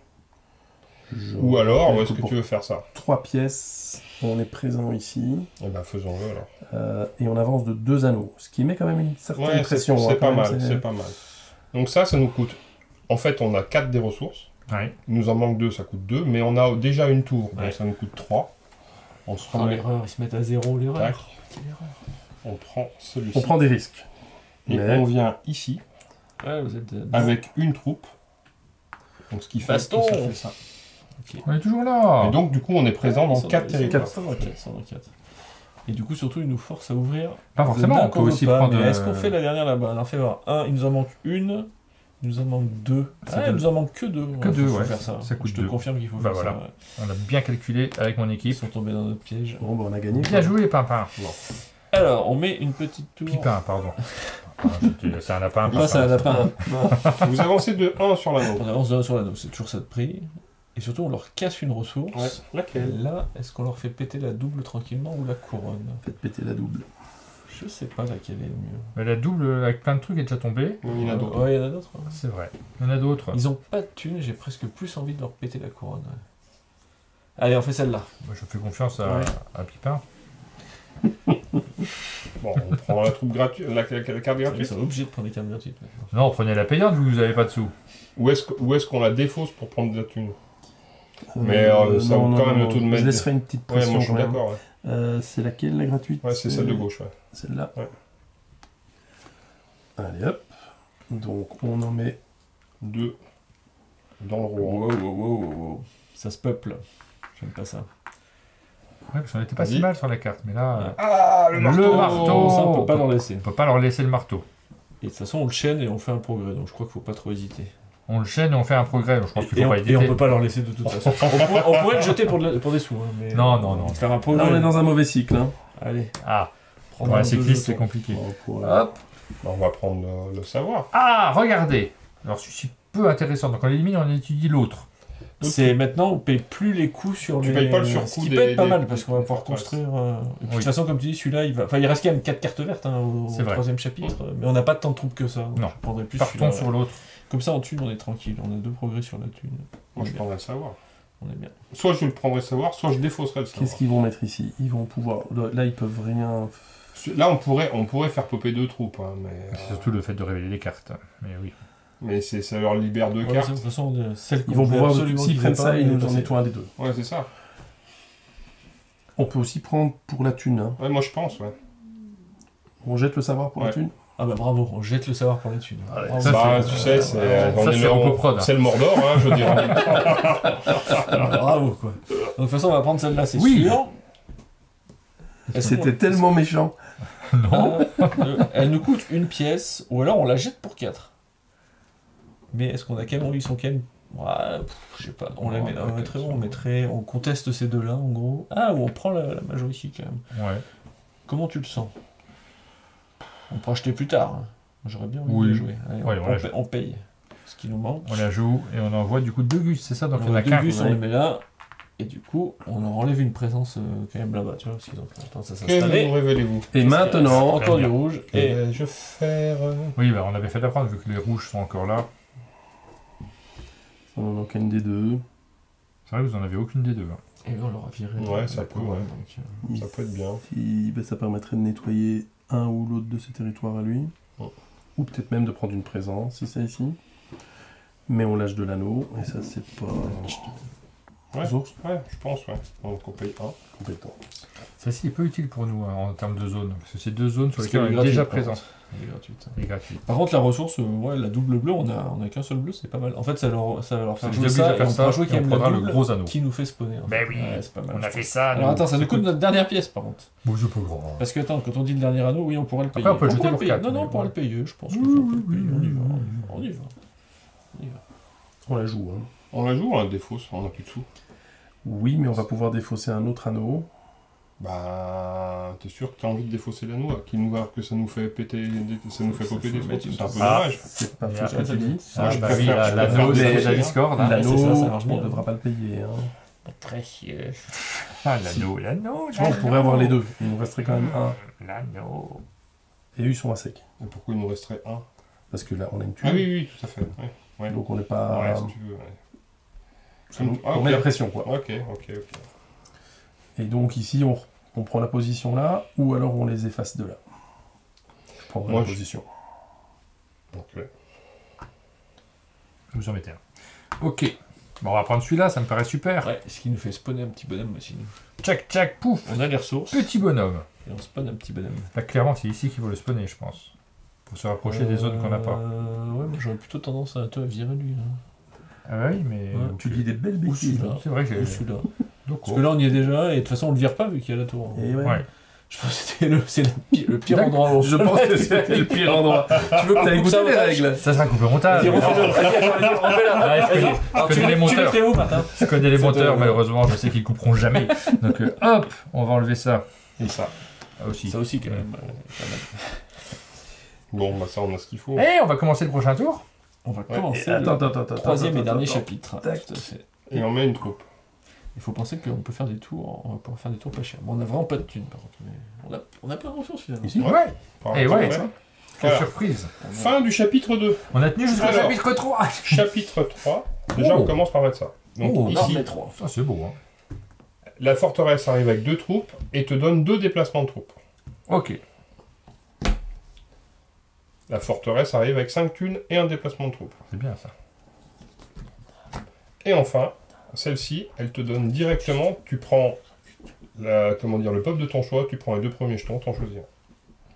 B: Ou alors, où est-ce que
D: pour
B: tu veux faire ça?
D: 3 pièces, on est présent ici,
B: Eh ben, faisons-le alors.
D: et on avance de 2 anneaux, ce qui met quand même une certaine
B: Ouais,
D: pression.
B: c'est
D: hein,
B: pas
D: quand même,
B: mal, c'est pas mal. Donc ça nous coûte... En fait, on a 4 des ressources.
A: Ouais.
B: Il nous en manque 2, ça coûte 2. Mais on a déjà une tour,
A: Ouais.
B: donc ça nous coûte 3. On se
C: Oh,
B: remet...
C: l'erreur, ils se mettent à 0,
B: Tac.
C: l'erreur. Quelle erreur.
B: On prend celui-ci.
D: On prend des risques.
B: Et
D: Mais-
B: on vient ici,
C: Ouais, vous êtes.
B: avec une troupe. Donc ce qui fait
C: Baston.
B: que ça fait ça.
A: On est toujours là.
B: Et donc, du coup, on est présent dans 4 territoires.
C: 124. Et du coup, surtout, ils nous forcent à ouvrir.
A: Pas forcément,
C: Là,
A: on peut
C: qu'on veut
A: aussi
C: pas,
A: prendre...
C: mais est-ce qu'on fait la dernière là-bas? Alors, fais voir. Il nous en manque une. Il nous en manque 2.
A: Ça
C: Ah, il
A: donne-
C: nous en manque que 2.
A: Que deux,
C: faut
A: ouais,
C: faire ça.
A: ça coûte
C: Je te
A: 2.
C: confirme qu'il faut
A: Bah
C: faire
A: voilà.
C: ça. Ouais.
A: On a bien calculé avec mon
C: Ils
A: équipe.
C: sont tombés dans notre piège.
D: Bon, ben, on a gagné.
A: Bien joué, Pimpin.
C: Alors, on met une petite tour.
A: Pipin, pardon. C'est un lapin.
C: On passe à un lapin.
B: Vous avancez de 1 sur l'anneau.
C: On avance d'un sur l'anneau, c'est toujours ça de prix. Et surtout, on leur casse une ressource.
B: Ouais.
C: Et
B: Laquelle?
C: là, est-ce qu'on leur fait péter la double tranquillement ou la couronne?
D: Faites péter la double.
C: Je sais pas laquelle est le mieux.
A: Mais la double avec plein de trucs est déjà tombée.
B: Il y en a d'autres.
C: Ouais, il y en a d'autres. Hein.
A: C'est vrai. Il y en a d'autres.
C: Ils ont pas de thunes, j'ai presque plus envie de leur péter la couronne. Ouais. Allez, on fait celle-là.
A: Moi, je fais confiance à,
C: Ouais.
A: à Pipin.
B: Bon, on prend la troupe gratuite, la carte
C: Ils
B: gratuite.
C: sont obligés de prendre des cartes gratuites maintenant.
A: Non, prenez la payante, vous n'avez pas de sous.
B: Où est-ce qu'on la défausse pour prendre de la thune? Mais, ça vaut quand même le tout de
D: Je
B: mettre-
D: laisserai une petite
B: Ouais,
D: pression
B: moi je suis
D: quand même.
B: d'accord. Ouais,
D: C'est laquelle, la gratuite?
B: ouais c'est celle de gauche. Ouais.
D: Celle-là.
B: Ouais.
D: Allez, hop. Donc, on en met...
B: 2 dans le roi.
C: Wow. Ça se peuple. J'aime pas ça.
A: Ouais, parce qu'on n'était pas
B: Vas-y.
A: si mal sur la carte. Mais là,
C: Ouais.
B: Ah,
A: Le marteau.
C: Ça, on peut pas leur laisser.
A: on peut pas leur laisser le marteau.
C: Et de toute façon, on le chaîne et on fait un progrès. Donc je crois qu'il faut pas trop hésiter.
A: On le chaîne et on fait un progrès. Donc je pense qu'il
C: Et
A: faut
C: on,
A: pas
C: et
A: hésiter.
C: on peut pas leur laisser de toute façon. On pourrait le jeter pour des sous. Hein, mais
A: Non.
C: Faire un
D: Là,
C: progrès.
D: on est dans un mauvais cycle. Hein.
C: Allez.
A: Ah,
C: prendre
A: pour un
C: un, deux
A: cycliste, c'est
C: jetons.
A: compliqué.
D: Bon, pour,
A: Hop.
B: On va prendre le savoir.
A: Ah, regardez. Alors, celui-ci peu intéressant. Donc, on élimine, on étudie l'autre.
C: C'est maintenant, on paye plus les coûts sur
B: Tu
C: les.
B: payes pas le surcoût
C: Ce qui
B: des-
C: peut être pas
B: des-
C: mal parce qu'on va
B: des
C: pouvoir
B: forteresses.
C: construire. Et puis, de
A: Oui.
C: toute façon, comme tu dis, celui-là, il va. Enfin, il reste quand même 4 cartes vertes hein, au
A: C'est vrai.
C: 3ème chapitre, mais on n'a pas tant de troupes que ça. donc
A: Non.
C: Je prendrais plus.
A: Partons
C: celui-là.
A: sur l'autre.
C: Comme ça, en thune, on est tranquille. On a 2 progrès sur la thune. On
B: Moi,
C: est
B: je
C: bien.
B: prendrais le savoir.
C: On est bien.
B: Soit je le prendrais le savoir, soit je défausserais le savoir.
D: Qu'est-ce qu'ils vont mettre ici? Ils vont pouvoir... Là, ils peuvent rien
B: Là, on pourrait faire popper 2 troupes, hein, mais,
A: C'est surtout le fait de révéler les cartes. Mais oui.
B: mais ça leur libère 2
C: Ouais,
B: cartes.
C: de toute façon, celles
D: Ils vont pouvoir,
C: absolument
D: s'ils
C: qu'ils
D: prennent
C: aient
D: ça,
C: pas,
D: ils nous en
C: passer.
D: nettoient un des deux.
B: Ouais, c'est ça.
D: On peut aussi prendre pour la thune. Hein.
B: Ouais, moi je pense, ouais.
D: On jette le savoir pour la
B: Ouais.
D: thune.
C: Ah bah bravo, on jette le savoir pour les thunes.
D: Allez,
C: Bravo.
A: ça,
B: Bah,
A: c'est-
B: tu sais, on
A: ça,
B: est
A: c'est Repoprod, hein.
B: c'est le Mordor, hein, je dirais.
C: Bravo quoi. Donc, de toute façon, on va prendre celle-là, c'est
A: Oui.
C: sûr.
D: C'était tellement méchant.
A: Non.
C: Elle nous coûte 1 pièce, ou alors on la jette pour 4. Mais est-ce qu'on a quand même envie son ken? Ouais, je sais pas. On la
A: Non,
C: met,
A: on va
C: mettrait,
A: quatre.
C: on mettrait, on conteste ces deux-là en gros. Ah, ou on prend la majorité quand même.
A: Ouais.
C: Comment tu le sens? On peut acheter plus tard. Hein. J'aurais bien envie
A: Oui.
C: de jouer. Allez,
A: Ouais,
C: on paye ce qui nous manque.
A: On la joue et on envoie du coup 2 gus, c'est ça? Donc il y en
C: On
A: a
C: a deux
A: qu'un.
C: gus, on les met là. Et du coup, on leur enlève une présence quand même là-bas, tu vois, parce qu'ils ont tendance à
B: Que nous
C: s'installer.
B: révélez-vous?
D: Et maintenant,
C: Encore du
A: bien.
C: rouge.
B: Que
C: Et
B: vais-je faire
A: Oui, bah, on avait fait d'apprendre vu que les rouges sont encore là.
D: on en manque une des deux.
A: C'est vrai que vous en avez aucune des deux. Hein.
C: Et on leur a viré.
B: Ouais, ça
C: la
B: peut,
C: couronne,
B: ouais.
C: donc,
B: Ça peut être bien.
D: Si, ben, ça permettrait de nettoyer un ou l'autre de ses territoires à lui.
B: Oh.
D: Ou peut-être même de prendre une présence, si c'est ici. Mais on lâche de l'anneau, et ça c'est pas
B: Ouais.
D: ressource
B: Ouais, je pense, ouais. Donc on paye 1.
D: compétent.
A: Celle-ci est peu utile pour nous hein, en termes de zone. Parce que c'est 2 zones sur
C: Parce
A: lesquelles on
C: qu'elle est
A: est déjà
C: gratuite,
A: présent.
C: elle est gratuite.
A: Et gratuit.
C: Par contre, la ressource, ouais, la double bleue, on a qu'un seul bleu, c'est pas mal. En fait, ça va leur
A: Ça
C: faire
A: nous
C: jouer
A: oblige
C: ça,
A: à
C: et
A: faire
C: on
A: ça,
C: pourra jouer
A: et
C: quand
A: on
C: même la
A: prendra le
C: double
A: gros anneau.
C: qui nous fait spawner. en
A: Ben
C: fait.
A: oui,
C: Ouais, c'est pas mal.
A: On a fait ça.
C: Alors
A: nous.
C: attends, ça nous coûte notre dernière pièce par contre.
A: Bon, c'est pas grand.
C: Parce que attends, quand on dit le dernier anneau, oui, on pourra le payer.
A: Après, on peut le jeter
C: pourra
A: pour
C: payer.
A: 4,
C: Non, non,
A: mais
C: on pourra
A: ouais.
C: le payer, je pense que
A: Oui,
C: on peut
A: oui,
C: le payer.
A: oui,
C: On y
A: oui,
C: va.
A: oui,
C: On y va. On y va.
D: On la joue. Hein.
B: On la joue, on la défausse, on a plus de sous.
D: Oui, mais on va pouvoir défausser un autre anneau.
B: Bah, t'es sûr que t'as envie de défausser l'anneau, que ça nous fait péter, ça nous fait
C: Ça
B: popper
C: faut
B: des
C: mettre
B: trucs,
C: une
B: c'est un peu
A: Ah.
B: dommage.
D: C'est pas
A: Et
D: faux ce
C: après,
D: que
C: ça
D: tu
C: dit.
D: dis.
A: Ah,
B: je
A: bah
B: préfère-
A: oui,
B: je
A: l'anneau
B: préfère
A: de
B: défausser,
A: la
B: hein.
A: Discord. Hein.
D: L'anneau,
C: c'est ça, ça marche
D: on
C: bien.
D: ne devra pas le payer. Hein.
C: Précieux.
A: Ah, l'anneau.
D: Tu vois, on pourrait avoir les deux. Il nous resterait quand même un.
A: L'anneau.
D: Et eux, ils sont à sec.
B: Et pourquoi il nous resterait 1?
D: Parce que là, on a une thune.
B: Ah oui, oui, tout à fait. Ouais.
D: Donc on n'est pas.
B: Ouais, si tu veux, ouais.
D: ça nous-
B: Ah,
D: on met
B: ok.
D: la pression, quoi.
B: Ok.
D: Et donc ici, on prend la position là, ou alors on les efface de là. Prendre
B: Moi,
D: la
B: je-
D: position.
B: Ok.
A: Vous en mettez un. Ok. Bon, on va prendre celui-là, ça me paraît super.
C: Ouais, ce qui nous fait spawner un petit bonhomme aussi.
A: Tchac, tchac, pouf.
C: On a les ressources,
A: Petit bonhomme.
C: et on spawn un petit bonhomme.
A: Là, clairement, c'est ici qu'il faut le spawner, je pense. Pour se rapprocher des zones qu'on n'a pas.
C: Ouais, moi j'aurais plutôt tendance à toi virer lui. Hein.
A: Ah oui, mais...
C: Ouais,
D: Tu dis des belles
C: Ou
D: bêtises.
C: celui-là.
A: C'est vrai que j'ai...
C: Ou celui-là.
A: Donc,
C: Parce que là on y est déjà, et de toute façon on le vire pas vu qu'il y a la tour.
D: Et ouais.
A: Ouais.
C: Je pense que c'est le pire
A: D'accord.
C: endroit où on
D: Je pense que c'était le pire endroit.
C: Tu veux qu'on
D: T'as
C: coupe
D: écouté
C: ça au
D: les
C: montage
D: règles.
A: Ça sera coupé au montage.
C: Vas-y, refais-le. Refais-le.
A: Ah, je connais-
C: Alors,
A: je connais les
C: tu
A: monteurs.
C: mettrais où, Martin?
A: Je connais les
C: Ça
A: monteurs,
C: te-
A: malheureusement, je sais qu'ils couperont jamais. Donc, hop, on va enlever ça.
B: Et ça.
A: Ah, aussi.
C: Ça aussi quand même. Pas mal.
B: Bon, bah ça, on a ce qu'il faut.
A: Et on va commencer le prochain tour.
C: On va
B: Ouais.
C: commencer
D: Attends,
C: le
D: attends.
C: troisième et dernier
D: attends.
C: chapitre.
D: Tac.
C: Tout à fait.
B: Et on met une troupe.
C: Il faut penser qu'on peut faire des tours, on va pouvoir faire des tours pas chers. Bon, on a vraiment pas de thunes par contre, mais on a plein de ressources finalement.
D: Ici.
A: Ouais.
B: Par
A: Et
B: rapport,
A: ouais,
B: ouais.
A: Quelle
B: Voilà.
A: surprise.
B: Fin du chapitre 2.
A: On a tenu jusqu'au
B: Alors.
A: chapitre 3.
B: Chapitre 3. Déjà,
A: Oh.
B: on commence par mettre ça. Donc
A: Oh,
B: ici,
C: mais 3.
A: Ça, c'est beau. Hein.
B: la forteresse arrive avec 2 troupes et te donne 2 déplacements de troupes.
A: Ok.
B: La forteresse arrive avec 5 thunes et un déplacement de troupes.
A: C'est bien ça.
B: Et enfin, celle-ci, elle te donne directement, tu prends le peuple de ton choix, tu prends les 2 premiers jetons, t'en choisis un.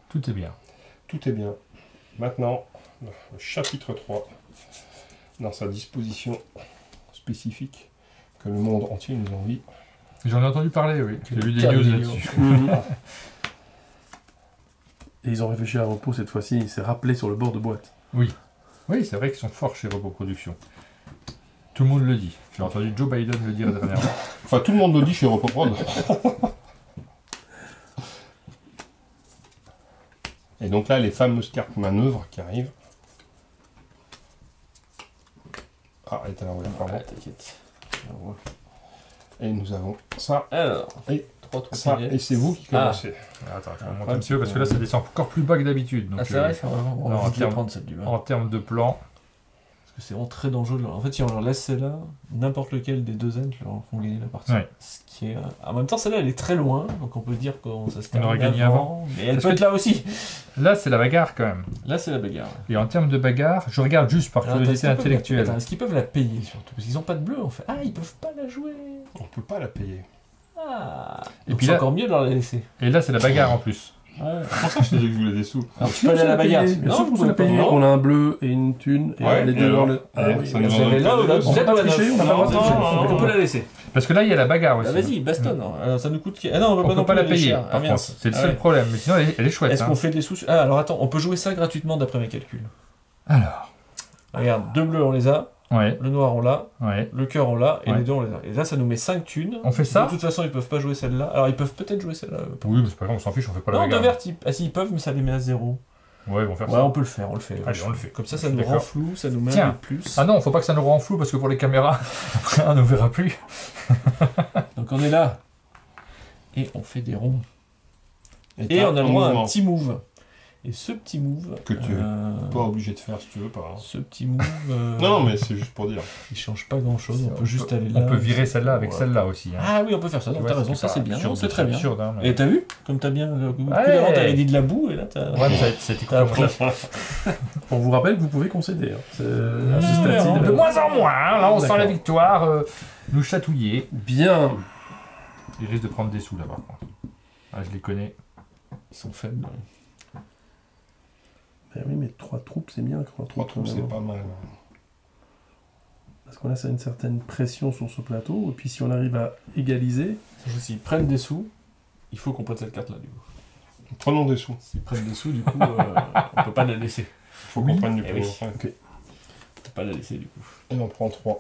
A: Tout est bien.
B: Tout est bien. Maintenant, le chapitre 3, dans sa disposition spécifique que le monde entier nous envie.
A: J'en ai entendu parler, oui. J'ai vu des
C: Quel
A: news
C: million.
A: là-dessus.
D: Et ils ont réfléchi à repos cette fois-ci, il s'est rappelé sur le bord de boîte.
A: Oui, c'est vrai qu'ils sont forts chez Repos Production. Tout le monde le dit. J'ai entendu Joe Biden le dire dernièrement.
B: Enfin, tout le monde le dit chez Repoprod. Et donc là, les fameuses cartes manœuvres qui arrivent. Ah, elle est à l'envers, pardon.
C: Ouais, t'inquiète. On voit.
B: Et nous avons ça,
C: Alors,
B: Et
C: 3 troupes.
B: ça, et c'est vous qui commencez.
A: Attends, je vais monter un petit peu parce que là, ça descend encore plus bas que d'habitude. Donc,
C: Ah, c'est vrai, c'est vraiment. On
A: non,
C: va
A: en
C: vite les
A: termes-
C: prendre celle du bas.
A: en termes de plan,
C: que c'est vraiment très dangereux. En fait, si on leur laisse celle-là, n'importe lequel des deux ends leur font gagner la partie.
A: Ouais.
C: Ce qui est, en même temps, celle-là, elle est très loin, donc on peut dire que ça se termine
A: aurait gagné avant.
C: mais elle
A: Parce
C: peut
A: que
C: être là aussi.
A: Là, c'est la bagarre quand même.
C: Là, c'est la bagarre.
A: Et en termes de bagarre, je regarde juste par
C: Alors,
A: curiosité intellectuelle.
C: Est-ce qu'ils peuvent la payer surtout? Parce qu'ils n'ont pas de bleu en fait. Ah, ils peuvent pas la jouer.
B: On peut pas la payer.
C: Ah.
A: Et
C: Donc
A: puis
C: c'est
A: là-
C: encore mieux de leur la laisser.
A: Et là, c'est la bagarre en plus.
C: Ouais.
B: C'est pour ça que je t'ai dit que je voulais des sous.
C: Alors tu peux aller à la bagarre.
D: Bien sûr, vous pouvez la payer.
C: non.
D: On a un bleu et une thune. Et
B: Ouais,
D: les
B: et
D: deux
B: alors
D: dans le. Ah
B: Ouais,
D: oui,
B: ça
D: oui.
B: nous
C: Vous
B: en
C: avez là ou là,
D: On
C: vous
D: peut
C: êtes
D: pas
C: ou à
D: tricher,
C: neuf?
D: on a pas le droit de
C: Non,
D: tricher.
C: non, on peut la laisser.
A: Parce que là, il y a la bagarre aussi.
C: Ah, vas-y, bastonne. Alors, ça nous coûte. Ah non, on
A: On
C: peut
A: peut pas la payer,
C: cher.
A: par
C: Ah, merde.
A: contre. C'est le
C: Ah
A: seul
C: ouais.
A: problème. Mais sinon, elle est chouette.
C: Est-ce
A: hein.
C: qu'on fait des sous? Ah, alors attends, on peut jouer ça gratuitement d'après mes calculs.
A: Alors,
C: Regarde, deux bleus on les a,
A: ouais,
C: le noir on l'a,
A: ouais.
C: le cœur on l'a, et
A: Ouais.
C: les deux on les a. Et là ça nous met 5 thunes.
A: On fait ça
C: De toute façon ils peuvent pas jouer celle-là. Alors ils peuvent peut-être jouer celle-là.
A: Oui, mais c'est pas grave, on s'en fiche, on fait pas la
C: Non, deux
A: bagarre.
C: vertes, ah si ils peuvent, mais ça les met à 0.
A: Ouais, ils vont faire
C: Ouais,
A: ça.
C: on peut le faire, on le fait.
A: Allez, on le fait.
C: Comme ça,
A: Je
C: ça
A: suis
C: nous rend
A: d'accord.
C: flou, ça nous met
A: Tiens.
C: un peu plus.
A: Ah non, faut pas que ça nous rend flou parce que pour les caméras, après, on ne verra plus.
C: Donc on est là. Et on fait des ronds. Et
B: t'as
C: on a le droit à un
B: mouvement
C: petit move. Et ce petit move.
B: Que tu es pas obligé de faire si tu veux pas. hein.
C: Ce petit move.
B: Non, mais c'est juste pour dire.
C: Il change pas grand chose, on peut juste aller là.
A: On peut virer celle-là avec
C: Ouais.
A: celle-là aussi. Hein.
C: Ah oui, on peut faire ça,
A: Tu
C: donc
A: vois,
C: t'as raison, ça
A: pas
C: c'est bien,
A: absurde,
C: non, c'est très bien.
A: absurde, hein, mais-
C: Et t'as vu comme t'as bien. Le coup
A: Ouais.
C: d'avant, t'avais dit de la boue, et là t'as.
A: Ouais, mais ça a été
C: T'as
A: coupé.
C: appris.
D: On vous rappelle que vous pouvez concéder. Hein. C'est à ce
C: Ouais,
D: stade-ci,
A: De moins en moins, hein, là on sent la
D: D'accord.
A: victoire nous chatouiller.
D: Bien.
A: Il risque de prendre des sous là par contre. Ah, je les connais.
C: Ils sont faibles.
D: Ben oui, mais 3 troupes, c'est bien.
B: 3 troupes, c'est pas mal.
D: Parce qu'on a ça une certaine pression sur ce plateau. Et puis si on arrive à égaliser,
C: S'ils prennent des sous, il faut qu'on prenne cette carte là du coup.
B: Prenons des sous.
C: S'ils prennent des sous, du coup, on peut pas la laisser.
B: Faut qu'on prenne du
C: Eh
B: pognon.
C: oui.
B: Ouais.
C: On peut pas la laisser du coup.
B: Et on prend 3.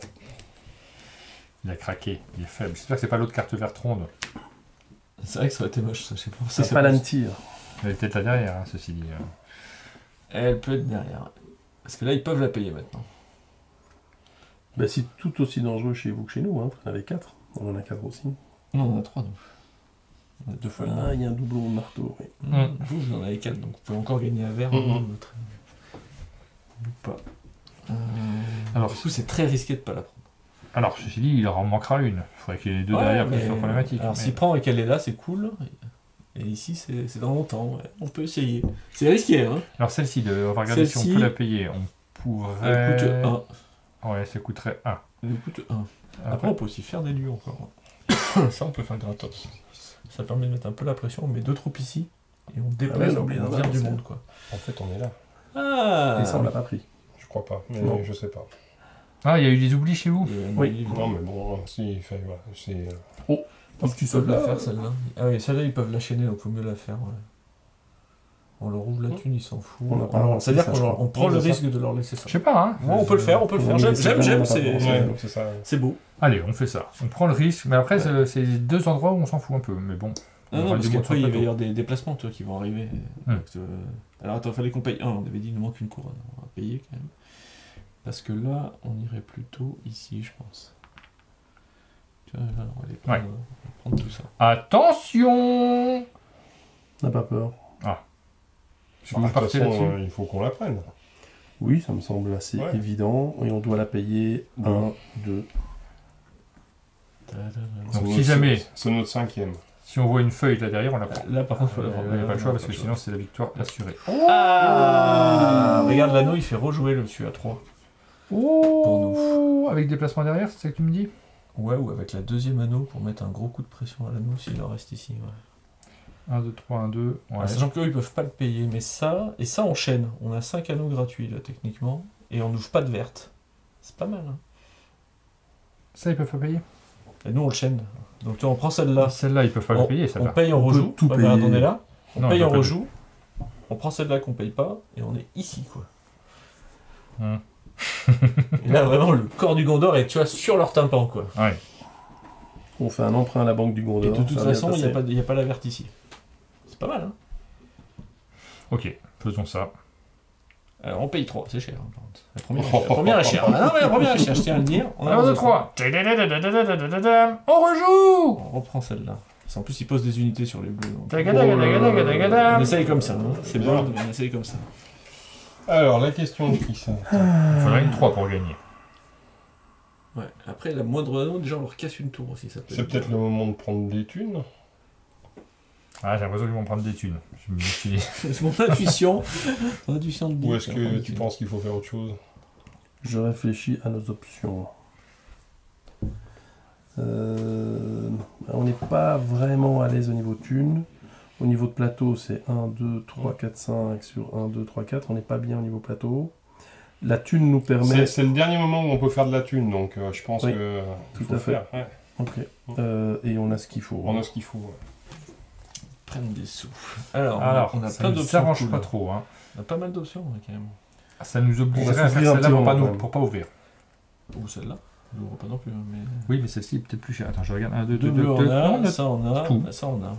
A: Il a craqué, il est faible. J'espère que c'est pas l'autre carte verte ronde.
C: C'est vrai que ça aurait été moche, ça, je sais pas.
D: c'est pas l'antir.
A: Elle est peut-être là derrière, hein, ceci dit.
C: Elle peut être derrière. Parce que là, ils peuvent la payer maintenant.
D: Ben, c'est tout aussi dangereux chez vous que chez nous. Hein. Vous en avez 4. On en a 4 aussi.
C: Non, on a 3 nous. On a 2 fois le
D: Ah,
C: nombre.
D: il y a un doublon de marteau. Oui.
C: Vous, vous en avez 4, donc vous pouvez encore gagner un verre. L'autre. Ou pas. Alors, du coup, c'est très risqué de pas la prendre.
A: Alors, ceci dit, il en manquera une. Il faudrait qu'il y ait les deux derrière qui
C: mais-
A: soient problématiques.
C: Alors,
A: mais-
C: s'il prend et qu'elle est là, c'est cool. Et ici, c'est dans longtemps. Ouais. On peut essayer. C'est risqué, hein.
A: Alors celle-ci, on va regarder si on
C: Celle-ci,
A: peut la payer. On pourrait...
C: Elle coûte 1.
A: Ouais, ça coûterait 1.
C: Elle coûte 1. Après, on peut aussi faire des lieux encore. Ça, on peut faire gratos. Ça permet de mettre un peu la pression. On met 2 troupes ici. Et on déplace
D: ouais,
C: on
D: oublie, non,
C: vire du
D: c'est-
C: monde, quoi.
B: En fait, on est là.
C: Ah
D: Et ça, on l'a pas pris.
B: Je crois pas, mais
D: Non.
B: je sais pas.
A: Ah, il y a eu des oublis chez vous?
D: Oui.
B: Non, mais bon, si, il fait. Ouais, c'est.
D: Un petit
C: Ils peuvent
D: soldat.
C: la faire, celle-là. Ah oui, celle-là, ils peuvent la chaîner, donc il faut mieux la faire. Ouais. On leur ouvre la thune, ils s'en foutent.
D: On n'a pas
C: Alors,
D: lancé
C: c'est-à-dire
D: ça,
C: qu'on
D: je
C: leur-
D: crois.
C: on prend le
B: c'est ça.
C: risque de leur laisser ça.
A: Je sais pas, hein.
C: Moi, on peut le faire, on peut le faire. J'aime, c'est
B: Ouais, c'est ça.
C: c'est beau.
A: Allez, on fait ça. On prend le risque, mais après, c'est deux endroits où on s'en fout un peu. Mais bon. on
C: Non,
A: aura
C: non, parce
A: du monde
C: qu'après,
A: sur
C: il
A: le
C: va y
A: plateau.
C: avoir des déplacements toi, qui vont arriver. Donc, alors, attends, il fallait qu'on paye 1. On avait dit, il nous manque une couronne. On va payer quand même. Parce que là, on irait plutôt ici, je pense. Tu vois, là, on va aller prendre, on va prendre tout ça.
A: Attention!
D: On n'a pas peur.
A: Si
B: Bah,
A: vous
B: de toute
A: partez
B: façon,
A: là-dessus.
B: il faut qu'on la prenne.
D: Oui, ça me semble assez
B: Ouais.
D: évident. Et on doit la payer 1, 2.
A: Donc, si jamais,
B: C'est notre 5e.
A: si on voit une feuille là derrière, on la prend.
C: Là, par contre, il faut la prendre.
A: Il n'y a pas le choix parce que sinon, c'est la victoire assurée.
C: Ah, regarde l'anneau, il fait rejouer le dessus à 3.
A: Oh, avec des placements derrière, c'est ça que tu me dis?
C: Ouais, ou avec la deuxième anneau pour mettre un gros coup de pression à l'anneau s'il en reste ici. Ouais.
A: 1, 2, 3, 1, 2. Ouais.
C: Ah, sachant qu'eux, ils peuvent pas le payer, mais ça, et ça on chaîne. On a 5 anneaux gratuits là, techniquement, et on n'ouvre pas de verte. C'est pas mal, hein.
A: Ça, ils peuvent pas payer?
C: Et nous, on le chaîne. Donc, tu vois, on prend celle-là,
A: Celle-là, ils peuvent pas
C: on,
A: le payer,
C: on
A: celle-là.
C: paye, on
D: On peut
C: rejoue.
D: tout
C: Ah, regarde,
D: payer.
C: on est là, on
A: Non,
C: paye,
A: on
C: on
A: peut pas
C: rejoue. On prend celle-là qu'on paye pas, et on est ici, quoi.
A: Hum.
C: Et là, vraiment, le corps du Gondor est, tu vois, sur leur tympan, quoi.
A: Ouais.
D: On fait un emprunt à la banque du
C: Et
D: Gondor.
C: de toute
D: ça va bien
C: façon, il
D: passer.
C: n'y a pas la verte ici. C'est pas mal, hein.
A: Ok, faisons ça.
C: Alors, on paye 3, c'est cher. Hein, par contre. La première est chère. Ah non, mais la première est chère, je tiens à le dire. On
A: 1, 2, 3. On rejoue!
C: On reprend celle-là. En plus, il pose des unités sur les bleus. Donc...
A: Tagada.
C: On essaye comme ça. Hein. C'est bon, on essaye comme ça.
B: Alors, la question de qui ça?
A: Il faudrait une 3 pour gagner.
C: Ouais. Après, la moindre anneau, déjà, on leur casse une tour aussi. Ça peut
B: C'est
C: être
B: peut-être le moment de prendre des thunes.
A: Ah, j'ai l'impression qu'ils vont prendre des thunes. Je me suis...
C: C'est mon intuition. Mon intuition de
B: Ou
C: dire
B: est-ce
C: qu'on va
B: que
C: prendre
B: tu
C: des
B: penses qu'il faut faire autre chose?
D: Je réfléchis à nos options. On n'est pas vraiment à l'aise au niveau thune. Au niveau de plateau, c'est 1, 2, 3, 4, 5 sur 1, 2, 3, 4. On n'est pas bien au niveau plateau. La thune nous permet...
B: C'est le dernier moment où on peut faire de la thune, donc je pense
D: Oui,
B: que
D: tout
B: faut
D: à fait.
B: faire. Ouais.
D: Ok. Et on a ce qu'il faut.
B: On a ce qu'il faut. Ouais.
C: Prennent des sous. Alors,
A: Alors,
C: on a
A: ça
C: plein
A: ne
C: d'options.
A: s'arrange
C: cool.
A: pas trop. Hein.
C: On a pas mal d'options, ouais, quand même.
A: Ça nous
D: On
A: obligerait
D: va
A: à faire
D: s'ouvrir un
A: celle-là
D: petit
A: pour pas,
D: moment, quand
A: pour pas ouvrir.
C: Ou celle-là. Je l'ouvre pas non plus, hein, mais...
A: Oui, mais celle-ci est peut-être plus chère. Attends, je regarde. 1, 2, 2,
C: Deux
A: 2,
C: bleus,
A: 2.
C: on a, ça on a,
A: tout.
C: ça on a.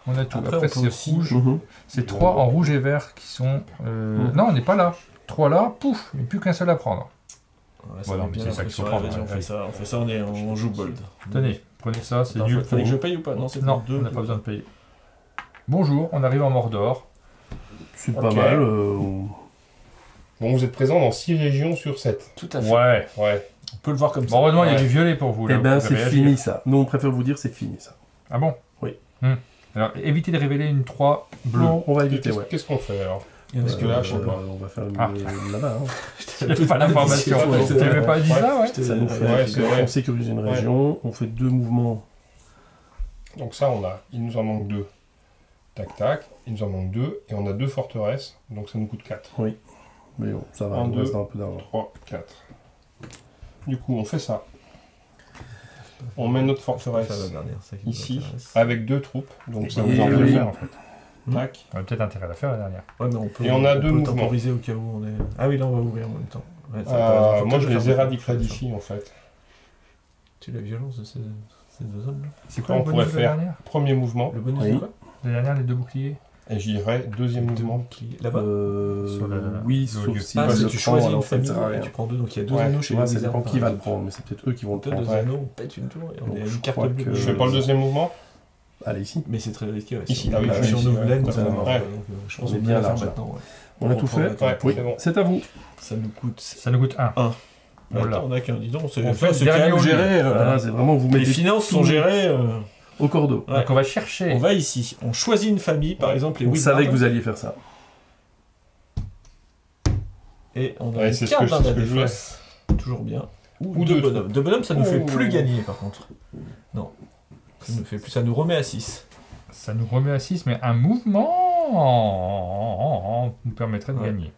A: On a tout.
C: Après,
A: Après,
C: on peut
A: c'est
C: aussi-
A: rouge.
D: Mhm.
A: C'est 3 en rouge et vert qui sont... Non, on n'est pas là. 3 là, pouf, il n'y a plus qu'un seul à prendre.
C: Ouais,
A: Voilà,
C: met
A: mais
C: bien
A: c'est
C: la
A: ça qu'il faut
C: pression.
A: prendre,
C: Vas-y,
A: ouais.
C: on fait ça, on joue bold.
A: Tenez, prenez ça, c'est
C: Attends,
A: nul.
C: fallait que je paye ou pas? Non, c'est
A: Non,
C: pour deux.
A: on n'a pas besoin de payer. Bonjour, on arrive en Mordor.
D: C'est pas
B: Ok.
D: mal.
B: Bon, vous êtes présent dans 6 régions sur 7.
C: Tout à fait.
A: Ouais.
B: Ouais.
C: On peut le voir comme ça.
A: Bon, heureusement, il y a
B: Ouais.
A: du violet pour vous. Là,
D: Eh ben,
A: vous
D: c'est
A: pouvez réagir.
D: fini ça. Nous, on préfère vous dire, c'est fini ça.
A: Ah bon?
D: Oui.
A: Alors, évitez de révéler une 3 bleue.
D: Non, on va éviter,
B: Qu'est-ce
D: ouais.
B: qu'est-ce qu'on fait alors?
C: Il y en a
B: Parce que là, je sais pas.
D: On va faire le
A: Ah.
D: là-bas. Hein.
A: J'avais pas l'information.
B: Ouais,
A: Tu n'avais pas dit ça, ouais?
D: Ça nous fait,
B: Ouais, c'est vrai.
D: on sécurise une région, on fait 2 mouvements.
B: Donc ça, il nous en manque 2. Tac, tac. Il nous en manque 2. Et on a 2 forteresses. Donc ça nous coûte 4.
D: Mais bon, ça va,
B: Un,
D: on
B: deux.
D: reste un peu d'argent.
B: 3, 4. Du coup, on fait ça. On met notre
C: Ça, la
B: forteresse
C: dernière, ça qui nous
B: ici,
C: intéresse.
B: avec 2 troupes. Donc ça
D: Et
B: nous en
A: On
B: fait
A: peut
D: oui.
A: faire, en fait.
B: Tac.
A: On a peut-être intérêt à la faire, la dernière.
C: Ouais, mais on peut,
B: Et on a deux
C: peut
B: mouvements.
C: temporiser au cas où on est... Ah oui, là, on va ouvrir en même temps. Ouais, ça, t'as raison, faut
B: Moi, je
C: peut-être
B: les
C: faire
B: éradiquerais
C: ça.
B: d'ici, en fait.
C: Tu as la violence de ces deux hommes-là.
A: C'est quoi
B: On
A: le bonus
B: pourrait
A: de la
B: faire.
A: dernière?
B: Premier mouvement.
C: Le bonus
D: Oui.
C: de quoi?
A: La dernière, les 2 boucliers.
B: Et j'irai deuxième
C: Deux
B: mouvement.
C: boucliers. Là-bas.
A: Sur la-
D: Oui,
A: le
D: sauf
A: lieu.
D: si
C: Ah,
D: bah,
C: si
D: le
C: tu
D: prend,
C: choisis
D: alors
C: une
D: en fait,
C: famille
D: ça sert à
C: et
D: rien.
C: tu prends 2, donc il y a 2
B: Ouais.
C: anneaux chez
D: Ouais,
C: les
D: ça
C: wizards,
D: dépend
C: par
D: qui va le
C: exemple.
D: prendre, mais c'est peut-être eux qui vont le
C: Peut-être
D: prendre.
C: 2
B: Ouais.
C: anneaux, on pète une tour et on
D: Donc,
C: est à
D: je
C: une carte
D: crois
C: bleue.
D: que-
B: Je fais pas le deuxième mouvement.
D: Allez, ici.
C: Mais c'est très risqué. Ouais.
B: Ici,
C: Si
B: ah oui,
C: on, si on
B: ici,
C: ouvre
B: ouais.
C: l'aine,
D: Ouais,
C: ça va
D: ouais.
C: mort.
B: Ouais.
C: Donc, je pense
D: On est
C: qu'on
D: bien
C: peut la faire
D: large, là.
C: maintenant. Ouais.
D: On a tout fait.
B: Ouais,
D: Oui,
B: c'est bon.
D: c'est à vous.
C: Ça nous coûte.
A: Ça nous coûte 1. Voilà.
C: Attends, on a qu'un, dis donc.
A: On fait le dernier au lieu.
C: gérer.
D: Voilà, c'est vraiment vous
C: Les
D: mettez
C: finances sont
D: tout
C: gérées.
D: au cordeau.
C: Ouais.
A: Donc on va chercher.
C: On va ici. On choisit une famille, par exemple les
D: On
C: wizards.
D: savait que vous alliez faire ça.
C: Et on a
B: Ouais,
C: une
B: c'est ce
C: carte
B: que-
C: dans
B: c'est ce
C: la
B: que je voulais.
C: défausse. Toujours bien.
B: Ou
C: deux
B: deux
C: bonhommes. Deux bonhommes, ça nous fait
B: Oh.
C: plus gagner, par contre. Non. Ça nous remet à 6.
A: Ça nous remet à 6, mais un mouvement nous permettrait de
C: Ouais.
A: gagner.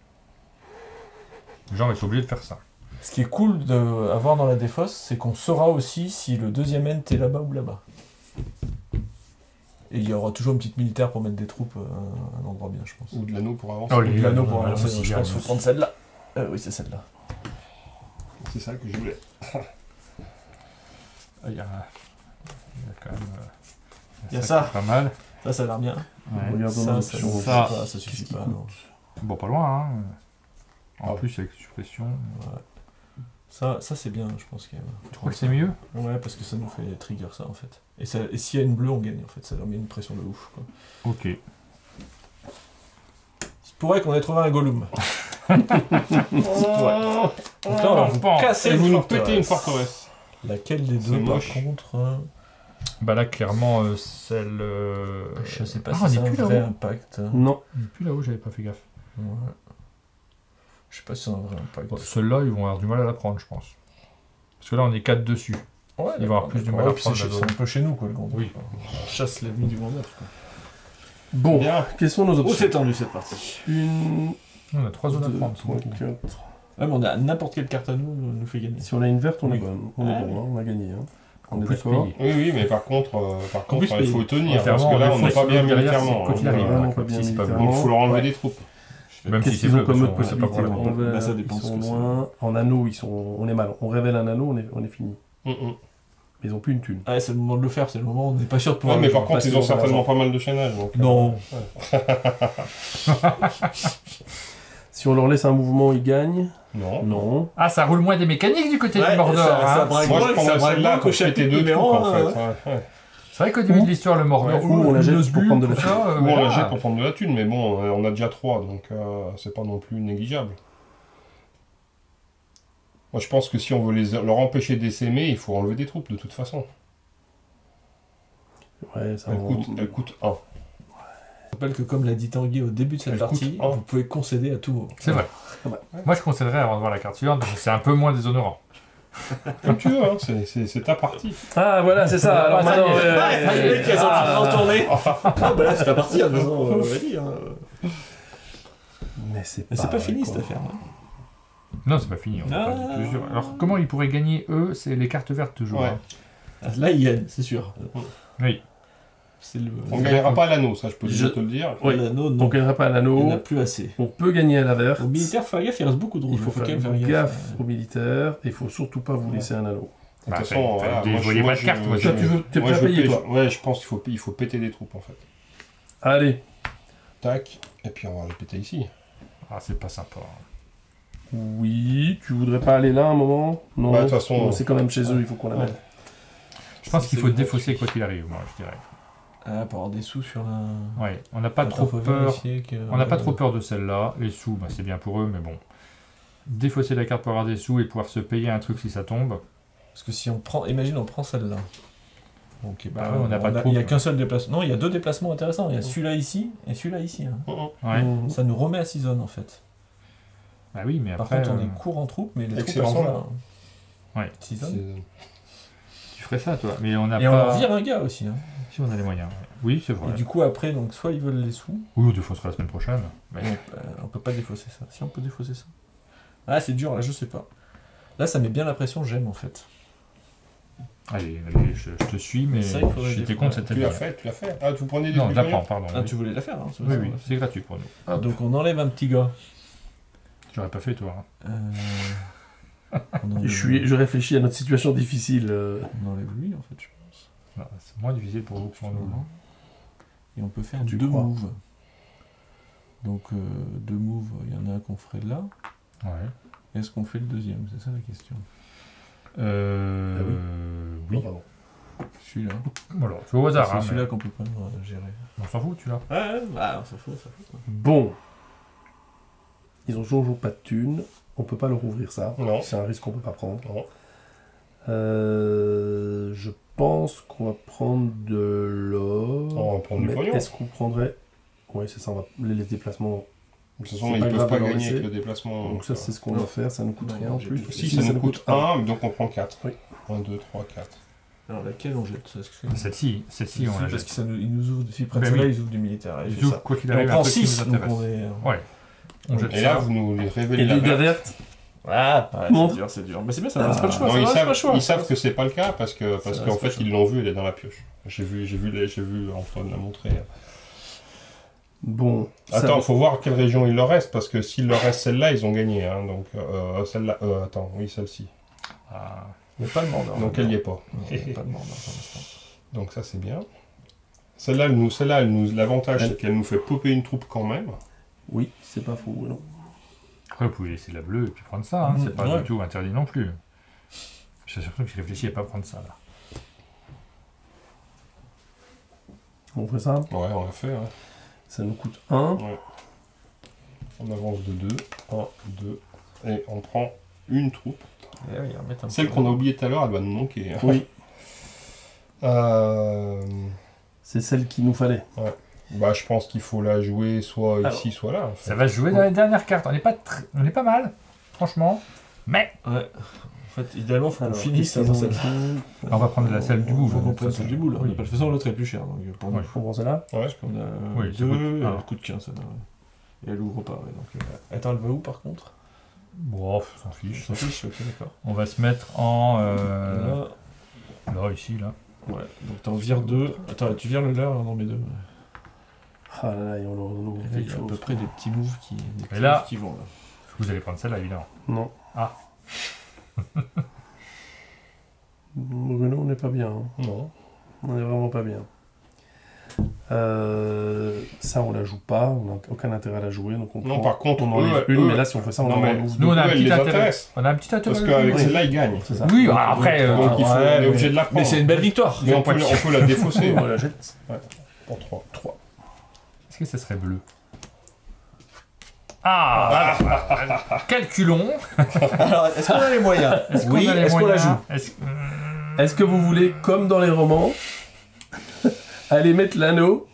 A: Les gens vont être obligés de faire ça.
C: Ce qui est cool d'avoir dans la défausse, c'est qu'on saura aussi si le deuxième end est là-bas ou là-bas. Et il y aura toujours une petite militaire pour mettre des troupes à un endroit bien, je pense.
B: Ou de l'anneau pour avancer.
A: Oh,
C: Ou de l'anneau pour avancer,
A: aussi,
C: je pense qu'il faut prendre celle-là. Oui, c'est celle-là.
B: C'est ça que je voulais.
A: Il y a quand même.
C: Il y a ça.
A: Pas mal.
C: Ça a l'air bien.
A: Ouais.
D: Regardons nos
C: Ça,
D: options.
A: ça,
C: ça suffit
D: qu'est-ce qui
C: pas.
D: coûte
C: non.
A: Bon, pas loin, hein. En
B: Ah.
A: plus, avec suppression.
C: Ça c'est bien, je pense. Quand même.
A: Tu crois que c'est mieux?
C: Ouais, parce que ça nous fait trigger ça, en fait. Et s'il y a une bleue, on gagne, en fait. Ça leur met une pression de ouf, quoi.
A: Ok.
C: Il se pourrait qu'on ait trouvé un Gollum. Donc là, on va vous casser
B: Et
C: une
B: vous nous
C: forteresse.
B: pétez une forteresse.
C: Laquelle des
B: C'est
C: deux, par
B: moche.
C: contre
A: Bah là, clairement, celle.
C: je sais pas
A: Ah,
C: si
A: on
C: c'est
A: est
C: un
A: plus
C: vrai
A: là-haut.
C: impact.
D: Non.
A: On est plus là-haut, j'avais pas fait gaffe.
C: Ouais. Je sais pas si c'est un vrai impact.
A: Bon, celle-là, ils vont avoir du mal à la prendre, je pense. Parce que là, on est 4 dessus.
C: Ouais,
A: il va avoir plus du mal à
C: ouais, puis
A: prendre
C: c'est
A: la
C: c'est
A: zone.
C: un peu chez nous, quoi, le grand.
A: Oui.
C: On chasse l'ennemi du grand œuf, quoi.
D: Bon,
B: Bien.
D: quelles sont nos
C: Oh,
D: options
C: c'est tendu cette partie.
D: Une,
A: On a 3 zones à
D: 2,
A: prendre.
D: 3,
A: c'est beaucoup.
D: 4.
C: Ouais, mais on a n'importe quelle carte à nous fait gagner.
D: Si on a une verte, on
C: Oui.
D: est bon. On est
C: Ah,
D: bon,
C: oui.
D: hein, on a gagné. Hein.
A: En
D: On est
A: plus
D: d'accord.
A: payé.
B: Oui, oui, mais par contre,
C: plus,
B: il faut tenir.
A: Clairement,
B: Parce que là,
A: on
B: on n'est
A: est
B: pas
A: faux
B: bien
A: derrière,
B: militairement.
A: c'est quoi qu'il
B: hein.
A: arrive.
D: Vraiment
A: Ouais,
D: pas bien
A: si c'est pas
D: militairement.
B: Donc il faut leur enlever
C: Ouais.
B: des troupes.
A: Même
D: Qu'est-ce
A: si c'est
D: qu'ils ont
A: bleu,
D: comme
A: parce
D: autre
A: qu'on sait pas
D: possibilité
A: pour le
C: Bah, ça dépend
D: Ils
C: ce
D: sont
C: que c'est.
D: loin. En anneau, on est mal. On révèle un anneau, on est fini. Mais ils ont plus une thune.
C: Ah, c'est le moment de le faire, c'est le moment où on n'est pas sûr de
B: Ouais,
C: pouvoir.
B: mais
C: le
B: par
C: jouer.
B: contre,
C: Parce
B: ils ont
C: qu'on a
B: certainement
C: l'argent.
B: pas mal de chaînage. donc,
C: Non.
D: Si on leur laisse un mouvement, ils gagnent.
B: Non.
D: Non.
A: Ah, ça roule moins des mécaniques du côté
C: Ouais,
A: du Mordor.
C: ça
A: hein.
C: braque
B: Moi,
C: moins,
B: je prendrais
C: ça braque
B: celle-là
C: moins
B: pour
C: qu'au
B: péter
C: chapitre
B: deux
C: numéro
B: troupes, en
C: un,
B: fait. Ouais.
A: C'est vrai qu'au début de l'histoire, le mort,
D: Ou on la jette pour prendre de la
A: tout ça,
B: Ou on
A: voilà.
B: la jette pour prendre de la thune, mais bon, on a déjà 3, donc c'est pas non plus négligeable. Moi, je pense que si on veut leur empêcher d'essaimer, il faut enlever des troupes, de toute façon.
D: Ouais, ça
B: Elle coûte 1.
C: Je rappelle que comme l'a dit Tanguy au début de cette
B: Elle
C: partie,
B: coûte un.
C: vous pouvez concéder à tout.
A: C'est vrai. Moi, je concéderais avant de voir la carte suivante, parce que c'est un peu moins déshonorant.
B: Comme tu veux, hein, c'est ta partie.
D: Ah, voilà, c'est ça. Alors
A: ça y
D: maintenant,
A: est.
C: Ça y est, qu'elles sont en train de retourner. Ah bah là c'est à partir de toute façon, on va dire.
D: Mais c'est
C: Mais c'est pas fini
D: quoi.
C: cette affaire. Hein.
A: Non, c'est pas fini, on n'a pas de mesure. Alors, comment ils pourraient gagner, eux? C'est les cartes vertes, toujours.
B: Ouais.
A: hein.
C: Ah, là ils gagnent, c'est sûr.
A: Oui.
C: C'est le.
B: On ne gagnera pas à l'anneau, ça je peux déjà te le dire.
D: Oui.
C: L'anneau,
D: On
C: non.
D: gagnera pas à
C: Il n'y en
D: l'anneau.
C: a plus assez.
D: On peut gagner à la verte.
C: Au militaire, faire gaffe, il reste beaucoup de rouges.
D: Il faut
C: quand
D: faire
C: même
D: gaffe aux militaires. Il faut surtout pas vous laisser un anneau.
B: De
A: Bah,
B: toute façon,
A: fait,
B: voilà,
A: vous voyez pas de carte, moi,
D: Toi, tu veux, t'es
B: moi,
D: prêt à
B: je
D: payer,
B: pêche-
D: toi.
B: Ouais, je pense qu'il faut péter des troupes en fait.
D: Allez.
B: Tac, et puis on va les péter ici.
A: Ah, c'est pas sympa.
D: Oui, tu voudrais pas aller là un moment? Non,
B: Bah, de toute façon,
D: non, c'est quand même chez eux, il faut qu'on la
B: Ouais.
D: mette.
A: Je pense
C: C'est
A: qu'il faut
C: le
A: défausser quoi qu'il arrive, moi, je dirais.
C: Ah, pour avoir des sous sur la.
A: Ouais, on n'a pas
C: Attends,
A: trop
C: faut
A: peur.
C: vérifier que-
A: On n'a pas trop peur de celle-là. Les sous, bah, c'est bien pour eux, mais bon. Défausser la carte pour avoir des sous et pouvoir se payer un truc si ça tombe.
C: Parce que si on prend. Imagine, on prend celle-là. Ok,
A: Bah ouais, on n'a pas de
C: Il n'y a
A: troupe.
C: qu'un seul déplacement. Non, il y a deux déplacements intéressants. Il y a celui-là ici et celui-là ici. Hein.
A: Ouais.
D: Mmh.
C: Ça nous remet à 6 zones en fait.
A: Bah oui, mais
C: Par
A: après,
C: contre, on est court en troupes, mais les troupes
B: Excellent
C: elles sont
B: jeu.
C: là. Hein.
A: Ouais.
C: 6 zones.
A: tu ferais ça, toi. Mais on n'a
C: Et on
A: pas.
C: leur vire un gars aussi. Hein.
A: Si on a les moyens. ouais. Oui, c'est vrai.
C: Et du coup, après, donc, soit ils veulent les sous,
A: Oui, on défaussera la semaine prochaine. Mais...
C: on peut pas défausser ça. Si on peut défausser ça. Ah, c'est dur là, je sais pas. Là, ça met bien la pression, j'aime en fait.
A: Allez, je te suis, mais
C: Ça, il faudrait
A: j'étais
C: défendre.
A: contre cette
B: Tu l'as fait, tu l'as fait. Ah, vous prenez des
A: Non,
B: trucs
A: j'apprends,
B: gagnants
A: pardon.
C: Ah,
A: oui.
C: tu voulais la faire, hein,
A: Oui, oui, c'est gratuit pour nous.
C: Ah, donc on enlève un petit gars.
A: J'aurais pas fait, toi. hein.
C: On enlève-
D: Je réfléchis à notre situation difficile.
C: On enlève lui en fait, je pense.
A: Non, c'est moins difficile pour vous que pour nous. hein.
C: Et on peut faire
D: Tu
C: deux
D: crois.
C: moves. Donc deux moves, il y en a un qu'on ferait là.
A: Ouais.
C: Est-ce qu'on fait le deuxième? C'est ça la question.
A: Oui.
D: Oh, pardon.
C: Celui-là.
A: Voilà, c'est au hasard.
C: C'est
A: hein,
C: celui-là
A: mais
C: qu'on peut pas gérer.
A: On s'en fout, tu l'as.
C: Ouais, bah, on s'en fout, ça fout.
D: Bon. Ils ont toujours pas de thunes. On peut pas leur ouvrir ça.
B: Non.
D: C'est un risque qu'on peut pas prendre.
B: Non.
D: Je pense qu'on va prendre de l'or.
B: On va prendre du
D: Mais
B: pognon.
D: est-ce qu'on prendrait... Oui, c'est ça. On va... les déplacements.
B: De toute
D: C'est
B: façon, ils
D: pas
B: peuvent
D: grave
B: pas
D: de leur
B: gagner
D: laisser.
B: avec le déplacement.
D: Donc ça, c'est ce qu'on
C: non.
D: va faire. Ça nous coûte
C: Non,
D: rien
C: non,
D: en
C: j'ai
D: plus.
C: plus.
B: Si, ça nous coûte 1, donc on prend 4.
D: Oui.
B: 1, 2, 3, 4.
C: Alors laquelle on jette?
A: Celle-ci, on la
C: parce
A: jette.
C: qu'ils nous ouvrent, s'ils prennent
A: Ben
C: celle-là,
A: oui.
C: ils ouvrent du militaire. Et
A: Ils
C: fait ça.
A: ouvrent, quoi qu'il
C: Et on
A: arrive, un
C: prend
A: truc qui
C: 6,
A: nous
C: donc
A: intéresse.
C: on est...
A: Ouais. On jette
B: Et là,
A: ça.
B: vous nous les révélez
D: Et
B: la
D: l'île
B: verte.
D: verte.
C: Ah,
D: Montre.
C: c'est dur. Mais c'est bien, ça reste pas le choix.
B: Non,
C: ça
B: ils
C: reste pas le
B: savent,
C: choix.
B: ils savent que c'est pas le cas parce qu'en
C: reste
B: fait
C: pas le choix.
B: ils l'ont vu, elle est dans la pioche. J'ai vu Antoine la montrer.
D: Bon.
B: Attends,
D: ça...
B: faut voir quelle région il leur reste parce que s'il leur reste celle-là, ils ont gagné. Hein, donc celle-là, attends, oui celle-ci.
A: Ah.
C: Il n'y a pas le Mordor.
B: Donc elle y est pas.
C: Il n'y a pas le Mordor pour l'instant.
B: Donc ça c'est bien. Celle-là, l'avantage c'est qu'elle nous fait popper une troupe quand même.
D: Oui, c'est pas faux. Non.
A: Après, vous pouvez laisser la bleue et puis prendre ça. Hein. C'est pas
C: Ouais.
A: du tout interdit non plus. Je suis surtout que je réfléchis à pas prendre ça là.
D: On fait ça.
B: Ouais, on l'a fait. Hein.
D: Ça nous coûte 1.
B: On avance de 2, 1, 2, et on prend une troupe.
C: Eh oui, remettre un
B: Celle
C: peu.
B: qu'on a oubliée tout à l'heure, elle doit nous manquer. Hein.
D: Oui,
B: Euh,
D: c'est celle qu'il nous fallait.
B: Bah, je pense qu'il faut la jouer soit
D: Alors,
B: ici, soit là. En fait.
A: Ça va se jouer dans les dernières cartes. On est pas mal, franchement. Mais
C: Ouais. En fait, idéalement, il faut qu'on
D: Alors,
C: finisse
D: qu'est-ce qu'ils
C: avant
D: ont
C: celle-là.
D: ici
A: on va prendre la salle du bout.
C: Faut qu'on prenne celle du bout, là.
A: Oui.
C: De toute façon, l'autre est plus chère. Donc, pour nous.
A: Ouais.
D: On prend celle-là.
B: Ouais.
C: Parce qu'on a
A: Oui, ça
C: 2,
A: coûte un.
C: elle coûte 15, celle-là. Et elle ouvre pas, ouais. Donc, attends, elle va où par contre?
A: Bon, on s'en fiche.
C: S'en fiche, ok, d'accord.
A: On va se mettre en.
C: Là,
A: Là, ici, là.
C: ouais. Donc t'en vires 2. Attends, tu vires le leur dans mes 2.
D: Ah là là, et on leur ouvre
C: Il y
D: quelque
C: a à peu
D: chose.
C: près des petits moves qui,
A: Et là-
C: qui vont là.
A: Vous allez prendre celle-là, évidemment.
D: Non.
A: Ah.
D: Bruno, on n'est pas bien. Hein.
B: Non.
D: On est vraiment pas bien. Ça, on la joue pas, on n'a aucun intérêt à la jouer. Donc
B: Non, par contre,
D: on enlève
B: eux,
D: une,
B: eux,
D: mais là, si on fait ça, on
B: non,
D: en
B: mais
D: enlève
A: Nous, on a un
B: elle
A: petit
B: les
A: intérêt.
B: intéresse.
A: On a un petit intérêt.
B: Parce qu'avec
D: Oui.
B: celle-là, ils gagnent.
D: C'est ça.
A: Oui, après.
B: Donc, on est obligé de la prendre.
C: Mais c'est une belle victoire.
B: Mais on peut la défausser.
D: On la jette. Ouais. Pour 3.
A: Est-ce que ça serait bleu? Ah, quel culon!
C: Alors, est-ce qu'on a les moyens? Oui,
A: a les
C: est-ce qu'on la
A: moyens?
C: joue?
D: Est-ce que vous voulez, comme dans les romans, aller mettre l'anneau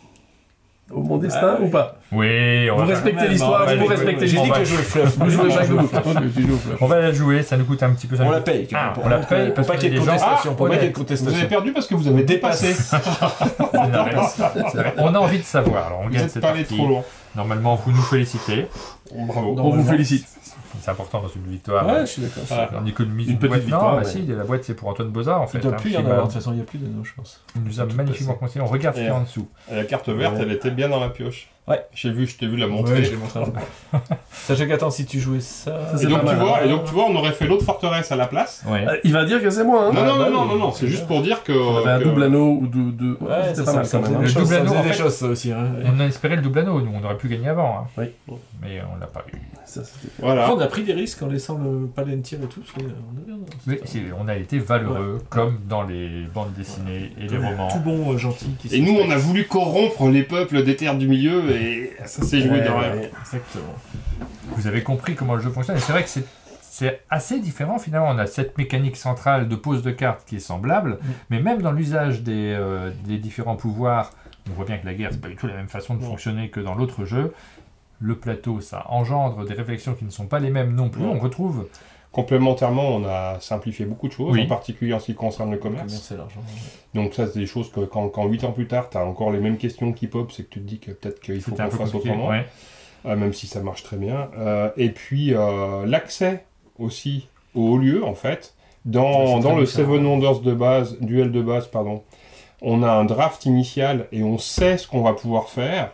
D: au mon destin ou pas?
A: Oui, on
D: Vous
A: va,
D: respectez
C: même,
D: l'histoire,
C: on va
D: vous
C: jouer.
D: respectez
C: J'ai dit
D: l'histoire.
C: que je jouais le fluff.
D: Vous jouez pas que vous. Tu joues au fluff.
A: on va la jouer, ça nous coûte un petit peu. Ça
C: On
A: nous
C: la
A: coûte-
C: paye.
A: Ah, on la paye
C: Pour
A: parce
C: pas
A: que
C: qu'il y ait de
A: les gens-
C: contestation. Pour pas qu'il y ait de
B: Vous avez
C: contestation.
B: perdu parce que vous avez dépassé.
A: On a envie de savoir. Alors, on
B: Vous
A: gagne
B: n'êtes
A: cette
B: pas allé
A: partie.
B: trop loin.
A: Normalement, vous nous félicitez.
B: Bravo.
D: On vous félicite.
A: C'est important dans une victoire.
C: Ouais, je suis d'accord.
A: On économise
D: Une
A: une
D: petite
A: boîte.
D: victoire,
A: Non, bah
D: mais-
A: si, la boîte c'est pour Antoine Bozard en fait.
C: Il ne doit plus y en
A: qui
C: avoir. De
A: m'a-
C: toute façon, il n'y a plus d'anneaux, je pense.
A: Il nous a
C: Tout
A: magnifiquement
C: passé.
A: conseillé. On regarde ce qu'il y a en dessous.
B: Et la carte verte, elle était bien dans la pioche.
C: Ouais.
B: Je t'ai vu la
C: Ouais,
B: montrer.
C: je l'ai montré un peu. Sachant qu'attends, si tu jouais ça.
D: c'est
B: Et donc,
D: pas mal,
B: tu vois, on aurait fait l'autre forteresse à la place.
A: Ouais.
D: Il va dire que c'est moi, hein.
B: Non, non,
C: bah
B: non,
C: oui.
B: non, non, c'est juste pour dire que.
D: On avait un
B: que-
D: double anneau ou deux.
C: Ouais,
D: c'était
C: c'est
D: pas mal
C: ça
D: quand
C: faisait
D: même.
C: des
A: Le
C: choses,
A: double
C: ça
A: anneau,
C: faisait
A: en
C: des
A: fait-
C: choses, ça aussi. hein.
A: On a espéré le double anneau, nous on aurait pu gagner avant. Hein.
D: Oui.
A: Mais on l'a pas eu.
D: Ça, c'était-
B: Voilà.
C: Après, on a pris des risques en laissant le Palantir et tout. Parce qu'on a bien.
A: Oui, on a été valeureux, comme dans les bandes dessinées et les romans.
C: Tout bon, gentil. Qui
B: Et nous, on a
C: respecte.
B: voulu corrompre les peuples des terres du milieu et ça s'est joué de rien.
D: Ouais.
C: Exactement.
A: Vous avez compris comment le jeu fonctionne. Et c'est vrai que c'est assez différent finalement. On a cette mécanique centrale de pose de cartes qui est semblable, mais même dans l'usage des différents pouvoirs, on voit bien que la guerre, c'est pas du tout la même façon de fonctionner que dans l'autre jeu. Le plateau, ça engendre des réflexions qui ne sont pas les mêmes non plus.
B: Ouais.
A: On retrouve.
B: Complémentairement, on a simplifié beaucoup de choses,
A: Oui.
B: en particulier en ce qui concerne le commerce.
C: Commercer l'argent.
B: Donc ça, c'est des choses que quand 8 ans plus tard, tu as encore les mêmes questions qui pop, c'est que tu te dis que peut-être qu'il faut
A: C'était un
B: qu'on
A: peu
B: fasse
A: compliqué.
B: autrement,
A: Ouais.
B: même si ça marche très bien. Et puis, l'accès aussi au haut lieu, en fait. Dans
C: très
B: le
C: différent.
B: Seven Wonders de base, duel de base, pardon, on a un draft initial et on sait ce qu'on va pouvoir faire.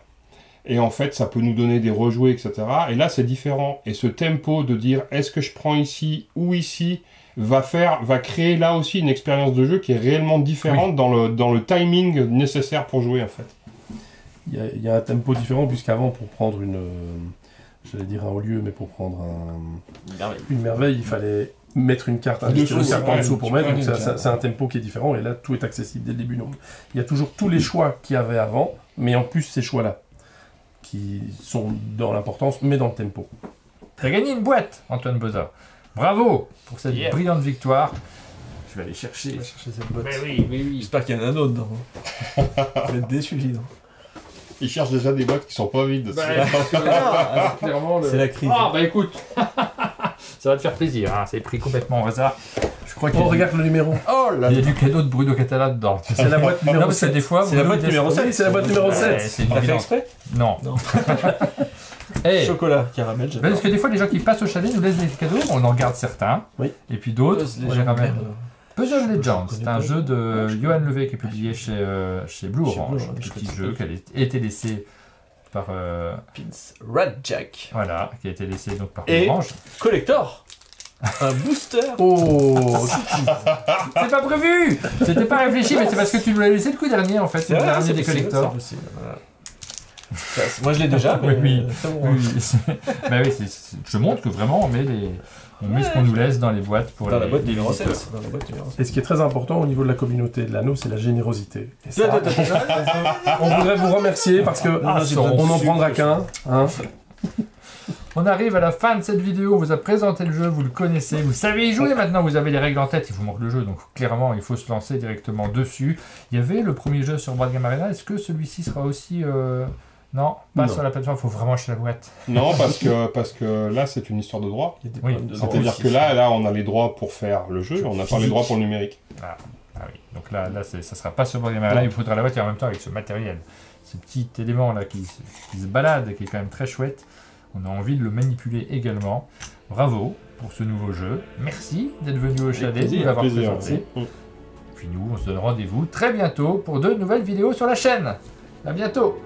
B: Et en fait, ça peut nous donner des rejoués, etc. Et là, c'est différent. Et ce tempo de dire, est-ce que je prends ici ou ici, va créer là aussi une expérience de jeu qui est réellement différente dans le timing nécessaire pour jouer, en fait.
D: Il y a un tempo différent, puisqu'avant, pour prendre j'allais dire un haut lieu, mais pour prendre une merveille, il fallait mettre une carte, investir une
B: choses,
D: carte en
B: ouais,
D: dessous pour
C: tu
D: mettre,
C: prends
D: donc
C: une
D: ça-
C: carte.
D: c'est un tempo qui est différent, et là, tout est accessible dès le début. Donc, il y a toujours tous les choix qu'il y avait avant, mais en plus, ces choix-là, qui sont dans l'importance, mais dans le tempo.
A: T'as gagné une boîte, Antoine Bozard. Bravo pour cette
C: Yeah.
A: brillante victoire. Je vais aller chercher.
C: Chercher cette boîte.
A: oui.
C: J'espère qu'il y a un anneau dedans. Je vais être déçu, dis donc.
B: Ils cherchent déjà des boîtes qui sont pas vides.
A: Clairement,
C: C'est la crise.
A: Ah bah écoute, ça va te faire plaisir. Hein. C'est pris complètement au hasard. Je crois qu'il y,
D: Oh,
A: a
D: regarde le numéro.
C: Oh là
A: il y a du cadeau de Bruno Catala dedans.
D: C'est la boîte
A: Non,
D: numéro
A: parce que
D: 7.
A: des fois,
C: C'est la
A: vous
C: boîte
A: le
C: numéro
A: laissez-
C: 7.
D: C'est la boîte numéro
A: Ouais,
D: 7.
A: c'est une
C: T'as fait
A: évidence.
C: exprès?
A: Non.
C: Non.
A: Hey,
C: Chocolat, caramel, j'adore.
A: parce que des fois, les gens qui passent au chalet nous laissent des cadeaux, on en garde certains.
D: Oui.
A: Et puis d'autres, on les ramène. Puzzle
C: Je
A: Legends,
C: connais
A: c'est un
C: pas.
A: jeu de Johan Levé qui est publié chez Blue
C: Chez
A: Orange.
C: Blue Orange,
A: Un petit
C: je
A: jeu qui a été laissé par
C: Pins Radjack.
A: voilà, qui a été laissé donc par
C: Et-
A: Blue Orange.
C: Collector. Un booster.
D: Oh,
A: C'est pas prévu, c'était pas réfléchi, mais c'est parce que tu nous l'as laissé le coup dernier en fait. C'est le
C: vrai,
A: dernier des
C: possible,
A: collectors.
C: c'est possible, voilà. Moi je l'ai déjà, mais
A: Oui.
C: c'est bon.
A: Oui, bah oui, je montre que vraiment on met ce qu'on nous laisse dans les boîtes pour
C: Dans
A: les,
C: la boîte
A: les
C: numéro
A: visiteurs.
C: 7. Dans la boîte numéro 7.
D: Et ce qui est très important au niveau de la communauté de l'anneau, c'est la générosité. Et ça,
C: Attends, attends.
D: on voudrait vous remercier parce que
A: Ah,
C: j'ai
A: on
C: besoin de
D: on n'en
C: sucre.
D: prendra qu'un. Hein.
A: On arrive à la fin de cette vidéo, on vous a présenté le jeu, vous le connaissez, vous savez y jouer maintenant, vous avez les règles en tête, il vous manque le jeu, donc clairement il faut se lancer directement dessus. Il y avait le premier jeu sur Board Game Arena, est-ce que celui-ci sera aussi... Non, pas
D: Non.
A: sur la plateforme, il faut vraiment acheter la boîte.
B: Non, parce que là, c'est une histoire de droit.
C: Il y a des
A: Oui,
C: problèmes de droit
B: C'est-à-dire
C: aussi.
B: que là, on a les droits pour faire le jeu, on n'a pas les droits pour le numérique.
A: Ah oui, donc là ça sera pas sur Board Game Arena, il faudra la boîte et en même temps avec ce matériel, ce petit élément là qui se balade et qui est quand même très chouette, on a envie de le manipuler également. Bravo pour ce nouveau jeu, merci d'être venu au chalet, de nous l'avoir présenté. Puis nous, on se donne rendez-vous très bientôt pour de nouvelles vidéos sur la chaîne. À bientôt.